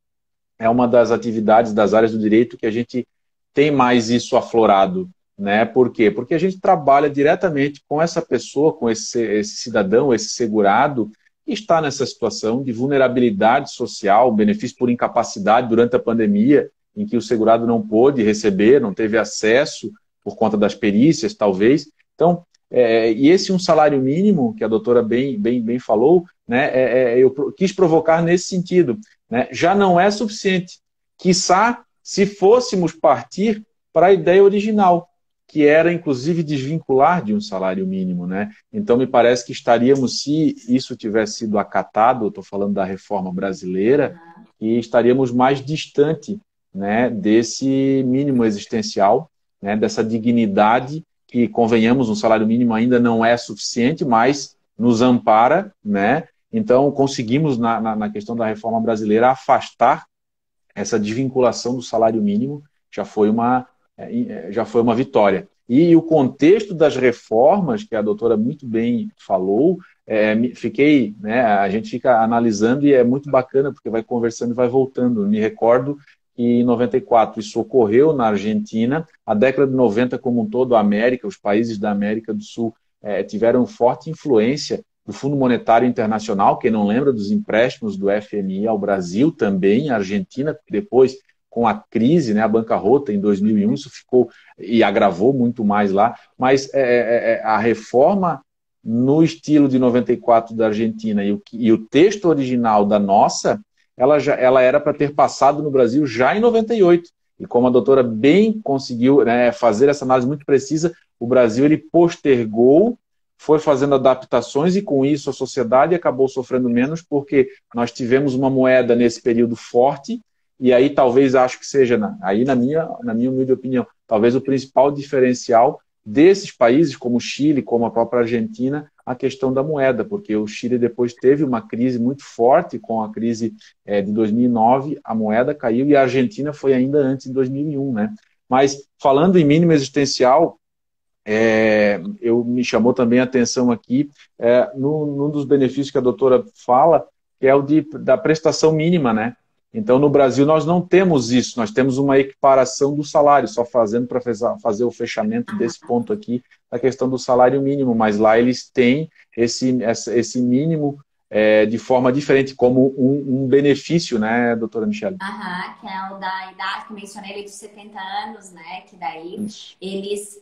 A: É uma das atividades das áreas do direito que a gente tem mais isso aflorado, né? Por quê? Porque a gente trabalha diretamente com essa pessoa, com esse cidadão, esse segurado, que está nessa situação de vulnerabilidade social, benefício por incapacidade durante a pandemia, em que o segurado não pôde receber, não teve acesso por conta das perícias, talvez. Então, e esse um salário mínimo, que a doutora bem falou, né, eu quis provocar nesse sentido, né, já não é suficiente. Quiçá se fôssemos partir para a ideia original, que era, inclusive, desvincular de um salário mínimo. Né? Então, me parece que estaríamos, se isso tivesse sido acatado, eu estou falando da reforma brasileira, e estaríamos mais distante, né, desse mínimo existencial, né, dessa dignidade que, convenhamos, um salário mínimo ainda não é suficiente, mas nos ampara, né? Então, conseguimos, na questão da reforma brasileira, afastar essa desvinculação do salário mínimo, já foi uma vitória. E o contexto das reformas, que a doutora muito bem falou, fiquei, né, a gente fica analisando e é muito bacana, porque vai conversando e vai voltando. Me recordo que em 94 isso ocorreu na Argentina, a década de 90 como um todo, a América, os países da América do Sul tiveram forte influência do Fundo Monetário Internacional, quem não lembra dos empréstimos do FMI ao Brasil também, a Argentina, depois com a crise, né, a bancarrota em 2001, isso ficou e agravou muito mais lá, mas a reforma no estilo de 94 da Argentina e o texto original da nossa, ela era para ter passado no Brasil já em 98, e como a doutora bem conseguiu, né, fazer essa análise muito precisa, o Brasil ele postergou, foi fazendo adaptações e com isso a sociedade acabou sofrendo menos porque nós tivemos uma moeda nesse período forte e aí talvez acho que seja, aí na minha humilde opinião, talvez o principal diferencial desses países como o Chile, como a própria Argentina, a questão da moeda, porque o Chile depois teve uma crise muito forte com a crise de 2009, a moeda caiu e a Argentina foi ainda antes de 2001, né? Mas falando em mínimo existencial, me chamou também a atenção aqui num dos benefícios que a doutora fala, que é da prestação mínima, né? Então, no Brasil, nós não temos isso, nós temos uma equiparação do salário, só fazendo para fazer o fechamento desse ponto aqui, da questão do salário mínimo, mas lá eles têm esse mínimo de forma diferente, como um benefício, né, doutora Michele?
B: Aham, que é o da idade, que eu mencionei ali dos 70 anos, né? Que daí
A: Isso.
B: eles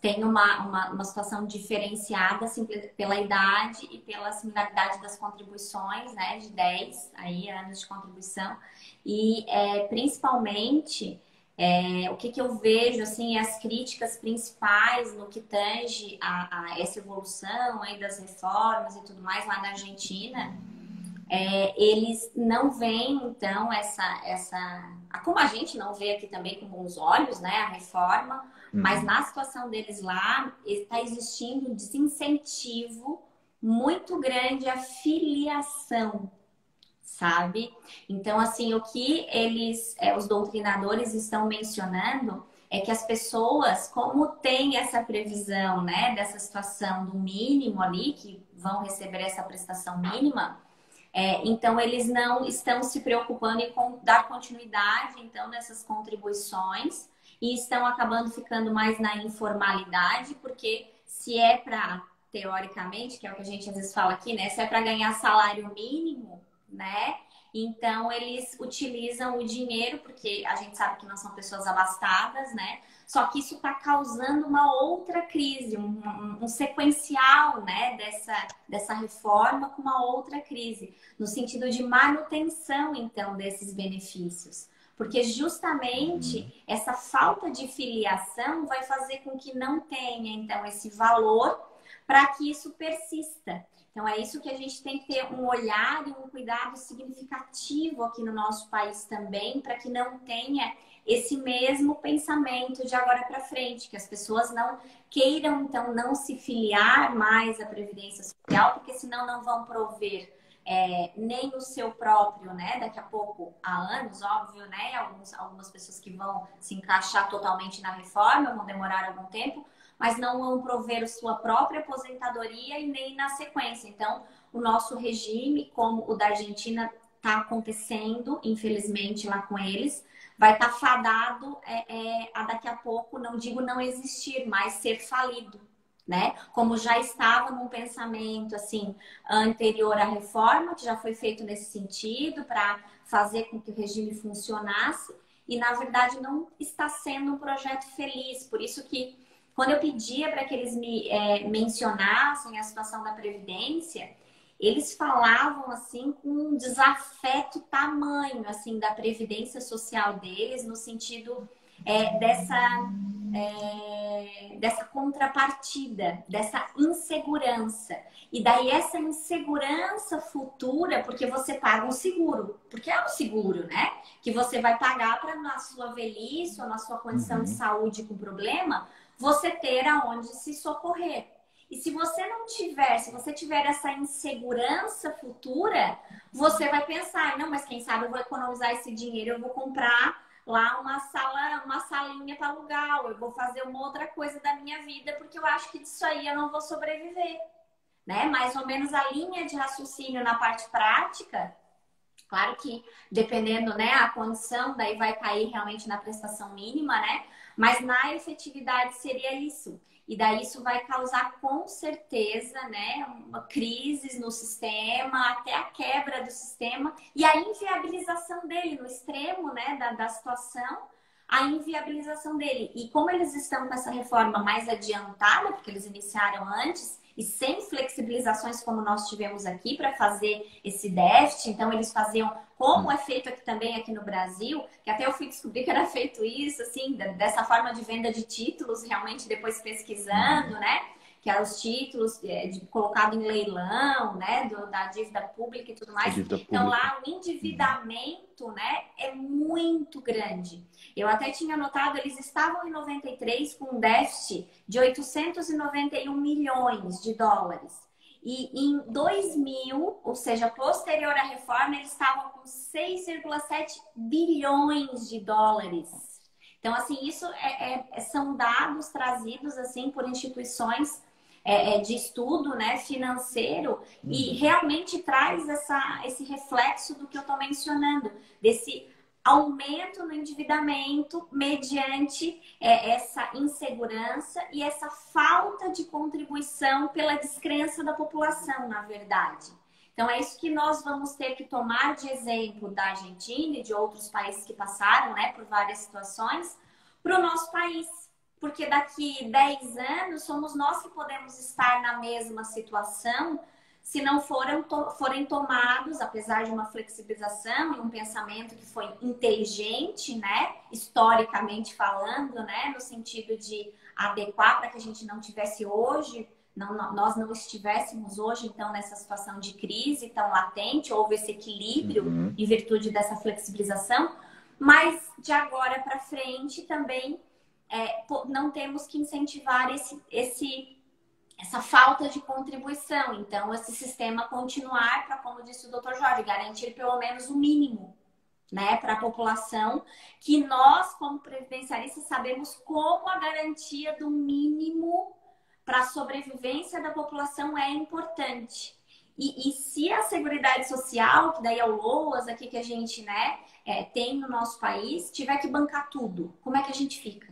B: têm uma situação diferenciada assim, pela idade e pela similaridade das contribuições, né? De 10 aí, anos de contribuição. E principalmente o que eu vejo assim, as críticas principais no que tange a essa evolução aí das reformas e tudo mais lá na Argentina. Eles não veem, então, como a gente não vê aqui também com bons olhos, né, a reforma, mas na situação deles lá, está existindo um desincentivo muito grande à filiação, sabe? Então, assim, o que os doutrinadores estão mencionando é que as pessoas, como tem essa previsão, né, dessa situação do mínimo ali, que vão receber essa prestação mínima, Então, eles não estão se preocupando em dar continuidade, então, nessas contribuições e estão acabando ficando mais na informalidade, porque se é para, teoricamente, que é o que a gente às vezes fala aqui, né? Se é para ganhar salário mínimo, né? Então, eles utilizam o dinheiro, porque a gente sabe que não são pessoas abastadas, né? Só que isso está causando uma outra crise, um sequencial, né, dessa reforma com uma outra crise, no sentido de manutenção, então, desses benefícios. Porque justamente essa falta de filiação vai fazer com que não tenha, então, esse valor para que isso persista. Então, é isso que a gente tem que ter um olhar e um cuidado significativo aqui no nosso país também, para que não tenha esse mesmo pensamento de agora para frente, que as pessoas não queiram, então, não se filiar mais à Previdência Social, porque senão não vão prover nem o seu próprio, né? Daqui a pouco, há anos, óbvio, né? Algumas pessoas que vão se encaixar totalmente na reforma, vão demorar algum tempo, mas não vão prover sua própria aposentadoria e nem na sequência. Então, o nosso regime, como o da Argentina está acontecendo, infelizmente, lá com eles, vai estar fadado a daqui a pouco, não digo não existir, mas ser falido, né? Como já estava num pensamento assim anterior à reforma, que já foi feito nesse sentido para fazer com que o regime funcionasse, e na verdade não está sendo um projeto feliz. Por isso que quando eu pedia para que eles me mencionassem a situação da Previdência, eles falavam assim com um desafeto tamanho assim da previdência social deles, no sentido dessa contrapartida, dessa insegurança. E daí essa insegurança futura, porque você paga um seguro, porque é um seguro, né? Que você vai pagar para na sua velhice ou na sua condição de saúde com problema, você ter aonde se socorrer. E se você não tiver, se você tiver essa insegurança futura, você vai pensar, não, mas quem sabe eu vou economizar esse dinheiro, eu vou comprar lá uma salinha para alugar, ou eu vou fazer uma outra coisa da minha vida, porque eu acho que disso aí eu não vou sobreviver, né? Mais ou menos a linha de raciocínio na parte prática, claro que dependendo, né, a condição, daí vai cair realmente na prestação mínima, né? Mas na efetividade seria isso. E daí isso vai causar com certeza, né, uma crise no sistema, até a quebra do sistema e a inviabilização dele no extremo, né, da situação, a inviabilização dele. E como eles estão com essa reforma mais adiantada, porque eles iniciaram antes, e sem flexibilizações como nós tivemos aqui para fazer esse déficit, então eles faziam como é feito aqui também aqui no Brasil, que até eu fui descobrir que era feito isso, assim, dessa forma de venda de títulos, realmente depois pesquisando, né? Que eram os títulos colocado em leilão, né? Da dívida pública e tudo mais. Então lá o endividamento, né? É muito grande. Eu até tinha notado, eles estavam em 93 com um déficit de 891 milhões de dólares. E em 2000, ou seja, posterior à reforma, eles estavam com 6,7 bilhões de dólares. Então, assim, isso são dados trazidos assim por instituições de estudo, né, financeiro, e realmente traz esse reflexo do que eu estou mencionando, desse aumento no endividamento mediante essa insegurança e essa falta de contribuição pela descrença da população, na verdade. Então, é isso que nós vamos ter que tomar de exemplo da Argentina e de outros países que passaram, né, por várias situações, para o nosso país. Porque daqui 10 anos somos nós que podemos estar na mesma situação se não forem tomados, apesar de uma flexibilização e um pensamento que foi inteligente, né, historicamente falando, né, no sentido de adequar para que a gente não tivesse hoje, nós não estivéssemos hoje, então, nessa situação de crise tão latente, houve esse equilíbrio em virtude dessa flexibilização, mas de agora para frente também não temos que incentivar essa falta de contribuição. Então, esse sistema continuar para, como disse o Dr. Jorge, garantir pelo menos o mínimo, né, para a população, que nós, como previdenciaristas, sabemos como a garantia do mínimo para a sobrevivência da população é importante. E se a Seguridade Social, que daí é o LOAS aqui que a gente, né, tem no nosso país, tiver que bancar tudo, como é que a gente fica?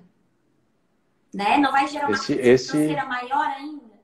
B: Né? Não vai gerar uma
A: Esse,
B: crise
A: esse,
B: financeira maior ainda?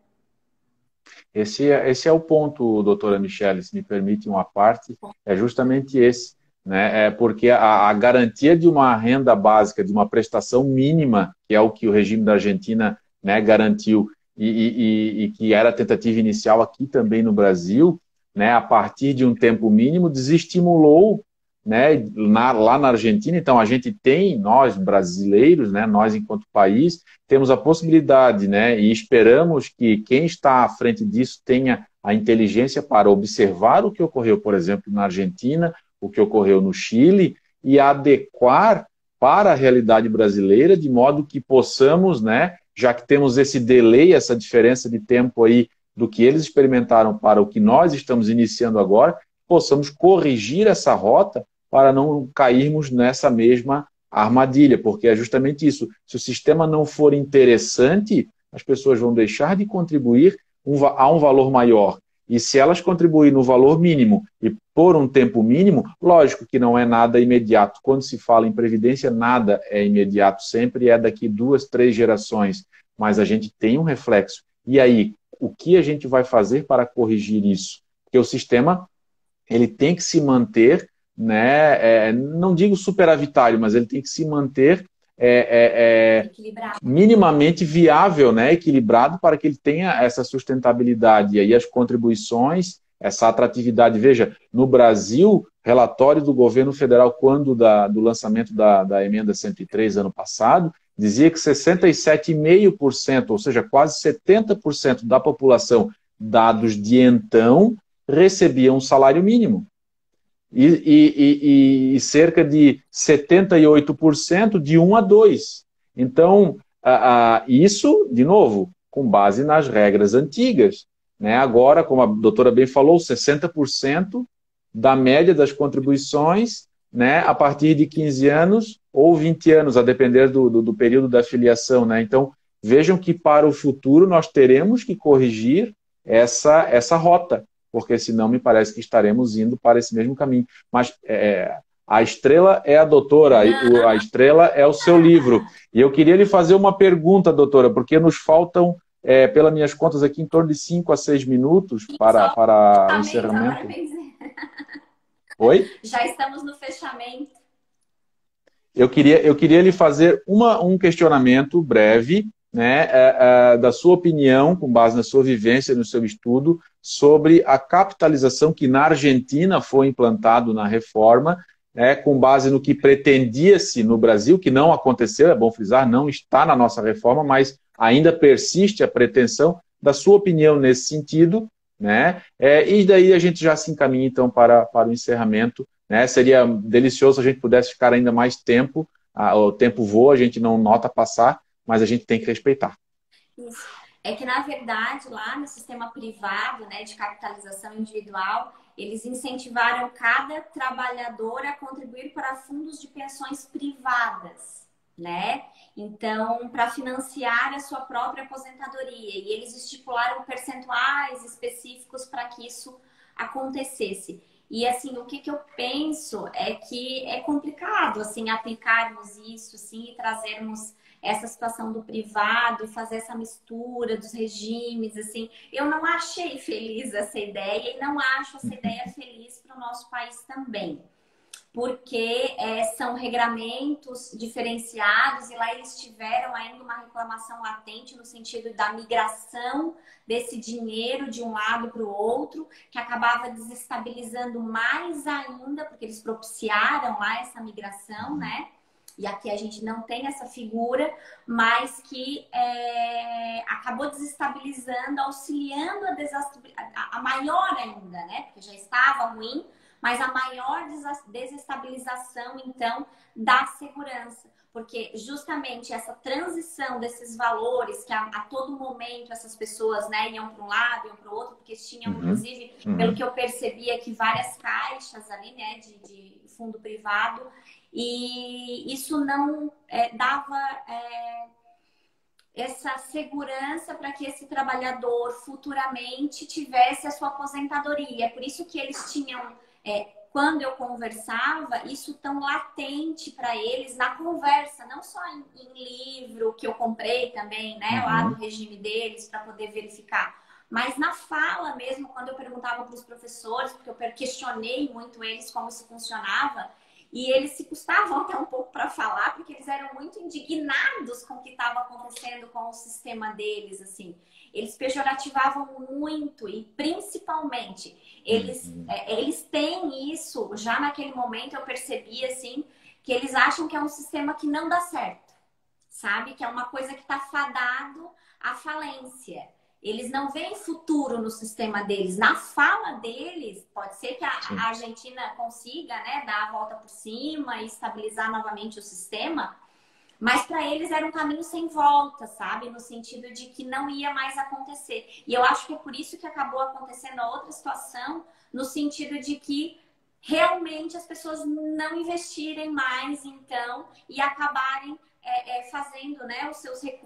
A: esse é o ponto, doutora Michele, se me permite uma parte, é justamente esse, né? É porque a garantia de uma renda básica, de uma prestação mínima, que é o que o regime da Argentina, né, garantiu, e que era a tentativa inicial aqui também no Brasil, né, a partir de um tempo mínimo, desestimulou, né, lá na Argentina. Então, a gente tem, nós brasileiros, né, nós enquanto país, temos a possibilidade, né, e esperamos que quem está à frente disso tenha a inteligência para observar o que ocorreu, por exemplo, na Argentina, o que ocorreu no Chile, e adequar para a realidade brasileira, de modo que possamos, né, já que temos esse delay, essa diferença de tempo aí do que eles experimentaram para o que nós estamos iniciando agora, possamos corrigir essa rota para não cairmos nessa mesma armadilha, porque é justamente isso. Se o sistema não for interessante, as pessoas vão deixar de contribuir a um valor maior. E se elas contribuírem no valor mínimo e por um tempo mínimo, lógico que não é nada imediato. Quando se fala em previdência, nada é imediato, sempre é daqui 2, 3 gerações. Mas a gente tem um reflexo. E aí, o que a gente vai fazer para corrigir isso? Porque o sistema ele tem que se manter, né, não digo superavitário, mas ele tem que se manter minimamente viável, né, equilibrado, para que ele tenha essa sustentabilidade. E aí as contribuições, essa atratividade. Veja, no Brasil, relatório do governo federal, quando do lançamento da emenda 103 ano passado, dizia que 67,5%, ou seja, quase 70% da população, dados de então, recebiam um salário mínimo. E cerca de 78% de 1 a 2. Então, isso, de novo, com base nas regras antigas. Né? Agora, como a doutora bem falou, 60% da média das contribuições, né, a partir de 15 anos ou 20 anos, a depender do período da filiação. Né? Então, vejam que para o futuro nós teremos que corrigir essa rota, porque senão me parece que estaremos indo para esse mesmo caminho. Mas a estrela é a doutora, a estrela é o seu livro. E eu queria lhe fazer uma pergunta, doutora, porque nos faltam, pelas minhas contas aqui, em torno de 5 a 6 minutos para o encerramento. Oi?
B: Já estamos no fechamento.
A: Eu queria lhe fazer um questionamento breve, né, da sua opinião, com base na sua vivência, no seu estudo, sobre a capitalização que na Argentina foi implantado na reforma, né, com base no que pretendia-se no Brasil, que não aconteceu, é bom frisar, não está na nossa reforma, mas ainda persiste a pretensão. Da sua opinião nesse sentido, né, e daí a gente já se encaminha então para o encerramento. Né? Seria delicioso se a gente pudesse ficar ainda mais tempo, o tempo voa, a gente não nota passar, mas a gente tem que respeitar.
B: Isso. É que, na verdade, lá no sistema privado, né, de capitalização individual, eles incentivaram cada trabalhador a contribuir para fundos de pensões privadas, né? Então, para financiar a sua própria aposentadoria. E eles estipularam percentuais específicos para que isso acontecesse. E, assim, o que eu penso é que é complicado, assim, aplicarmos isso, assim, e trazermos essa situação do privado e fazer essa mistura dos regimes, assim. Eu não achei feliz essa ideia e não acho essa ideia feliz para o nosso país também. Porque são regramentos diferenciados e lá eles tiveram ainda uma reclamação latente no sentido da migração desse dinheiro de um lado para o outro, que acabava desestabilizando mais ainda, porque eles propiciaram lá essa migração, né? E aqui a gente não tem essa figura, mas que acabou desestabilizando, auxiliando a maior ainda, né? Porque já estava ruim, mas a maior desestabilização, então, da segurança. Porque justamente essa transição desses valores, que a todo momento essas pessoas, né, iam para um lado, iam para o outro, porque tinham, inclusive, pelo que eu percebi aqui, várias caixas ali, né, de fundo privado, e isso não dava essa segurança para que esse trabalhador futuramente tivesse a sua aposentadoria. É por isso que eles tinham, quando eu conversava, isso tão latente para eles na conversa, não só em livro que eu comprei também, né, lá do regime deles, para poder verificar. Mas na fala mesmo, quando eu perguntava para os professores, porque eu questionei muito eles como isso funcionava, e eles se custavam até um pouco para falar, porque eles eram muito indignados com o que estava acontecendo com o sistema deles, assim. Eles pejorativavam muito e, principalmente, eles têm isso, já naquele momento eu percebi, assim, que eles acham que é um sistema que não dá certo, sabe? Que é uma coisa que está fadado à falência. Eles não veem futuro no sistema deles. Na fala deles, pode ser que a Argentina consiga, né, dar a volta por cima e estabilizar novamente o sistema, mas para eles era um caminho sem volta, sabe? No sentido de que não ia mais acontecer. E eu acho que é por isso que acabou acontecendo a outra situação, no sentido de que realmente as pessoas não investirem mais, então, e acabarem fazendo, né,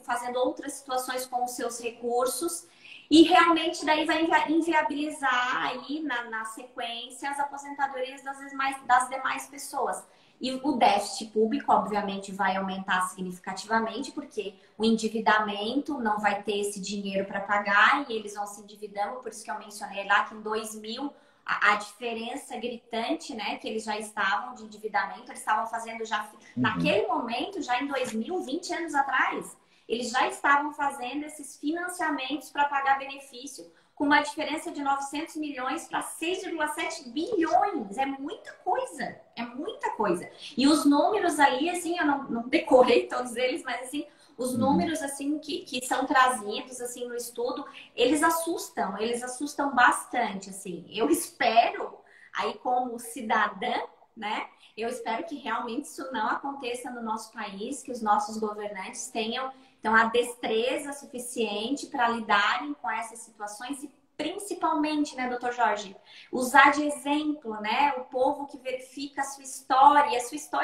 B: fazendo outras situações com os seus recursos. E realmente daí vai inviabilizar aí na sequência as aposentadorias das demais pessoas. E o déficit público, obviamente, vai aumentar significativamente, porque o endividamento não vai ter esse dinheiro para pagar e eles vão se endividando. Por isso que eu mencionei lá que em 2000, a diferença gritante, né, que eles já estavam de endividamento, eles estavam fazendo já, naquele momento, já em 2000, 20 anos atrás, eles já estavam fazendo esses financiamentos para pagar benefício, com uma diferença de 900 milhões para 6,7 bilhões. É muita coisa, é muita coisa. E os números ali, assim, eu não decorei todos eles, mas assim, os números assim que são trazidos assim no estudo, eles assustam bastante, assim. Eu espero, aí como cidadã, né? Eu espero que realmente isso não aconteça no nosso país, que os nossos governantes tenham então a destreza suficiente para lidarem com essas situações e principalmente, né, doutor Jorge, usar de exemplo, né, o povo que verifica a sua história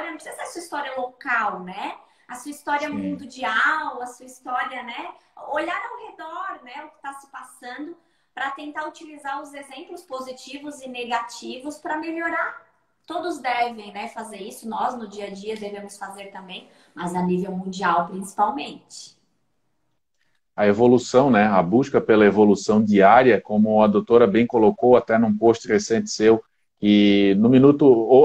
B: não precisa ser a sua história local, né? A sua história mundial, a sua história, né? Olhar ao redor, né, o que está se passando, para tentar utilizar os exemplos positivos e negativos para melhorar. Todos devem, né, fazer isso, nós no dia a dia devemos fazer também, mas a nível mundial principalmente.
A: A evolução, né? A busca pela evolução diária, como a doutora bem colocou até num post recente seu, que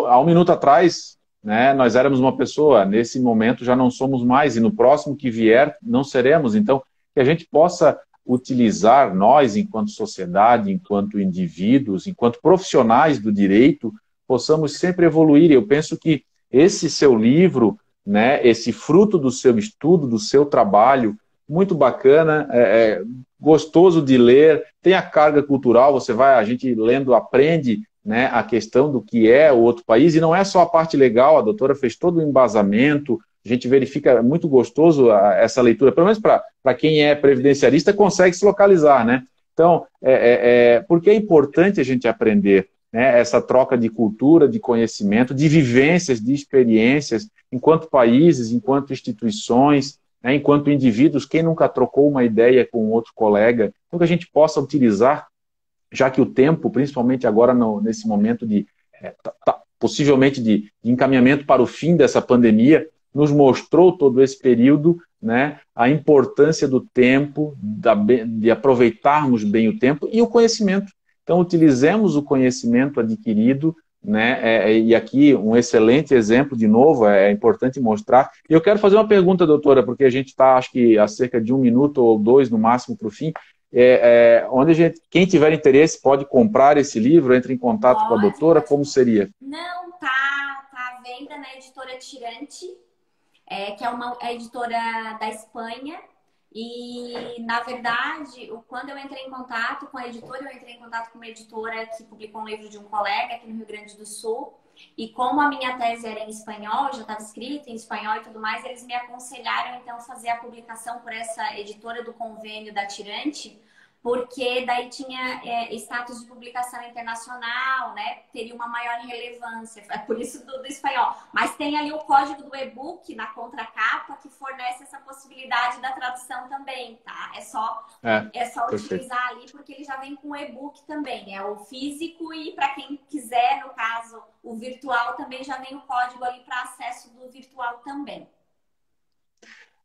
A: há um minuto atrás, né, nós éramos uma pessoa, nesse momento já não somos mais, e no próximo que vier não seremos. Então, que a gente possa utilizar nós, enquanto sociedade, enquanto indivíduos, enquanto profissionais do direito, possamos sempre evoluir. Eu penso que esse seu livro, né, esse fruto do seu estudo, do seu trabalho, muito bacana, gostoso de ler, tem a carga cultural, a gente lendo aprende, né, a questão do que é o outro país, e não é só a parte legal, a doutora fez todo o embasamento, a gente verifica, é muito gostoso essa leitura, pelo menos para quem é previdenciarista, consegue se localizar, né? Então, porque é importante a gente aprender, né, essa troca de cultura, de conhecimento, de vivências, de experiências, enquanto países, enquanto instituições, né, enquanto indivíduos, quem nunca trocou uma ideia com outro colega, então que a gente possa utilizar, já que o tempo, principalmente agora nesse momento possivelmente de encaminhamento para o fim dessa pandemia, nos mostrou todo esse período, né, a importância do tempo, de aproveitarmos bem o tempo e o conhecimento. Então, utilizemos o conhecimento adquirido, né? E aqui um excelente exemplo, de novo, é importante mostrar. E eu quero fazer uma pergunta, doutora, porque a gente está, acho que, a cerca de 1 minuto ou 2 no máximo para o fim. Quem tiver interesse pode comprar esse livro, entre em contato com a doutora, como seria?
B: Não, tá à venda na editora Tirante, que é uma editora da Espanha. E, na verdade, quando eu entrei em contato com a editora, eu entrei em contato com uma editora que publicou um livro de um colega aqui no Rio Grande do Sul. E como a minha tese era em espanhol, já estava escrita em espanhol e tudo mais, eles me aconselharam, então, fazer a publicação por essa editora do convênio da Tirante, porque daí tinha status de publicação internacional, né? Teria uma maior relevância. É por isso do espanhol. Mas tem ali o código do e-book na contracapa que fornece essa possibilidade da tradução também, tá? É só
A: perfeito.
B: utilizar ali porque ele já vem com o e-book também. É o físico e para quem quiser, no caso, o virtual também já vem o código ali para acesso do virtual também.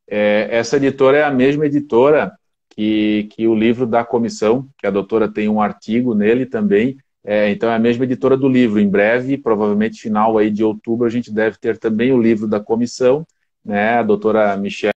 A: Essa editora é a mesma editora que o livro da comissão, que a doutora tem um artigo nele também. Então é a mesma editora do livro. Em breve, provavelmente final aí de outubro, a gente deve ter também o livro da comissão, né? A doutora Michelle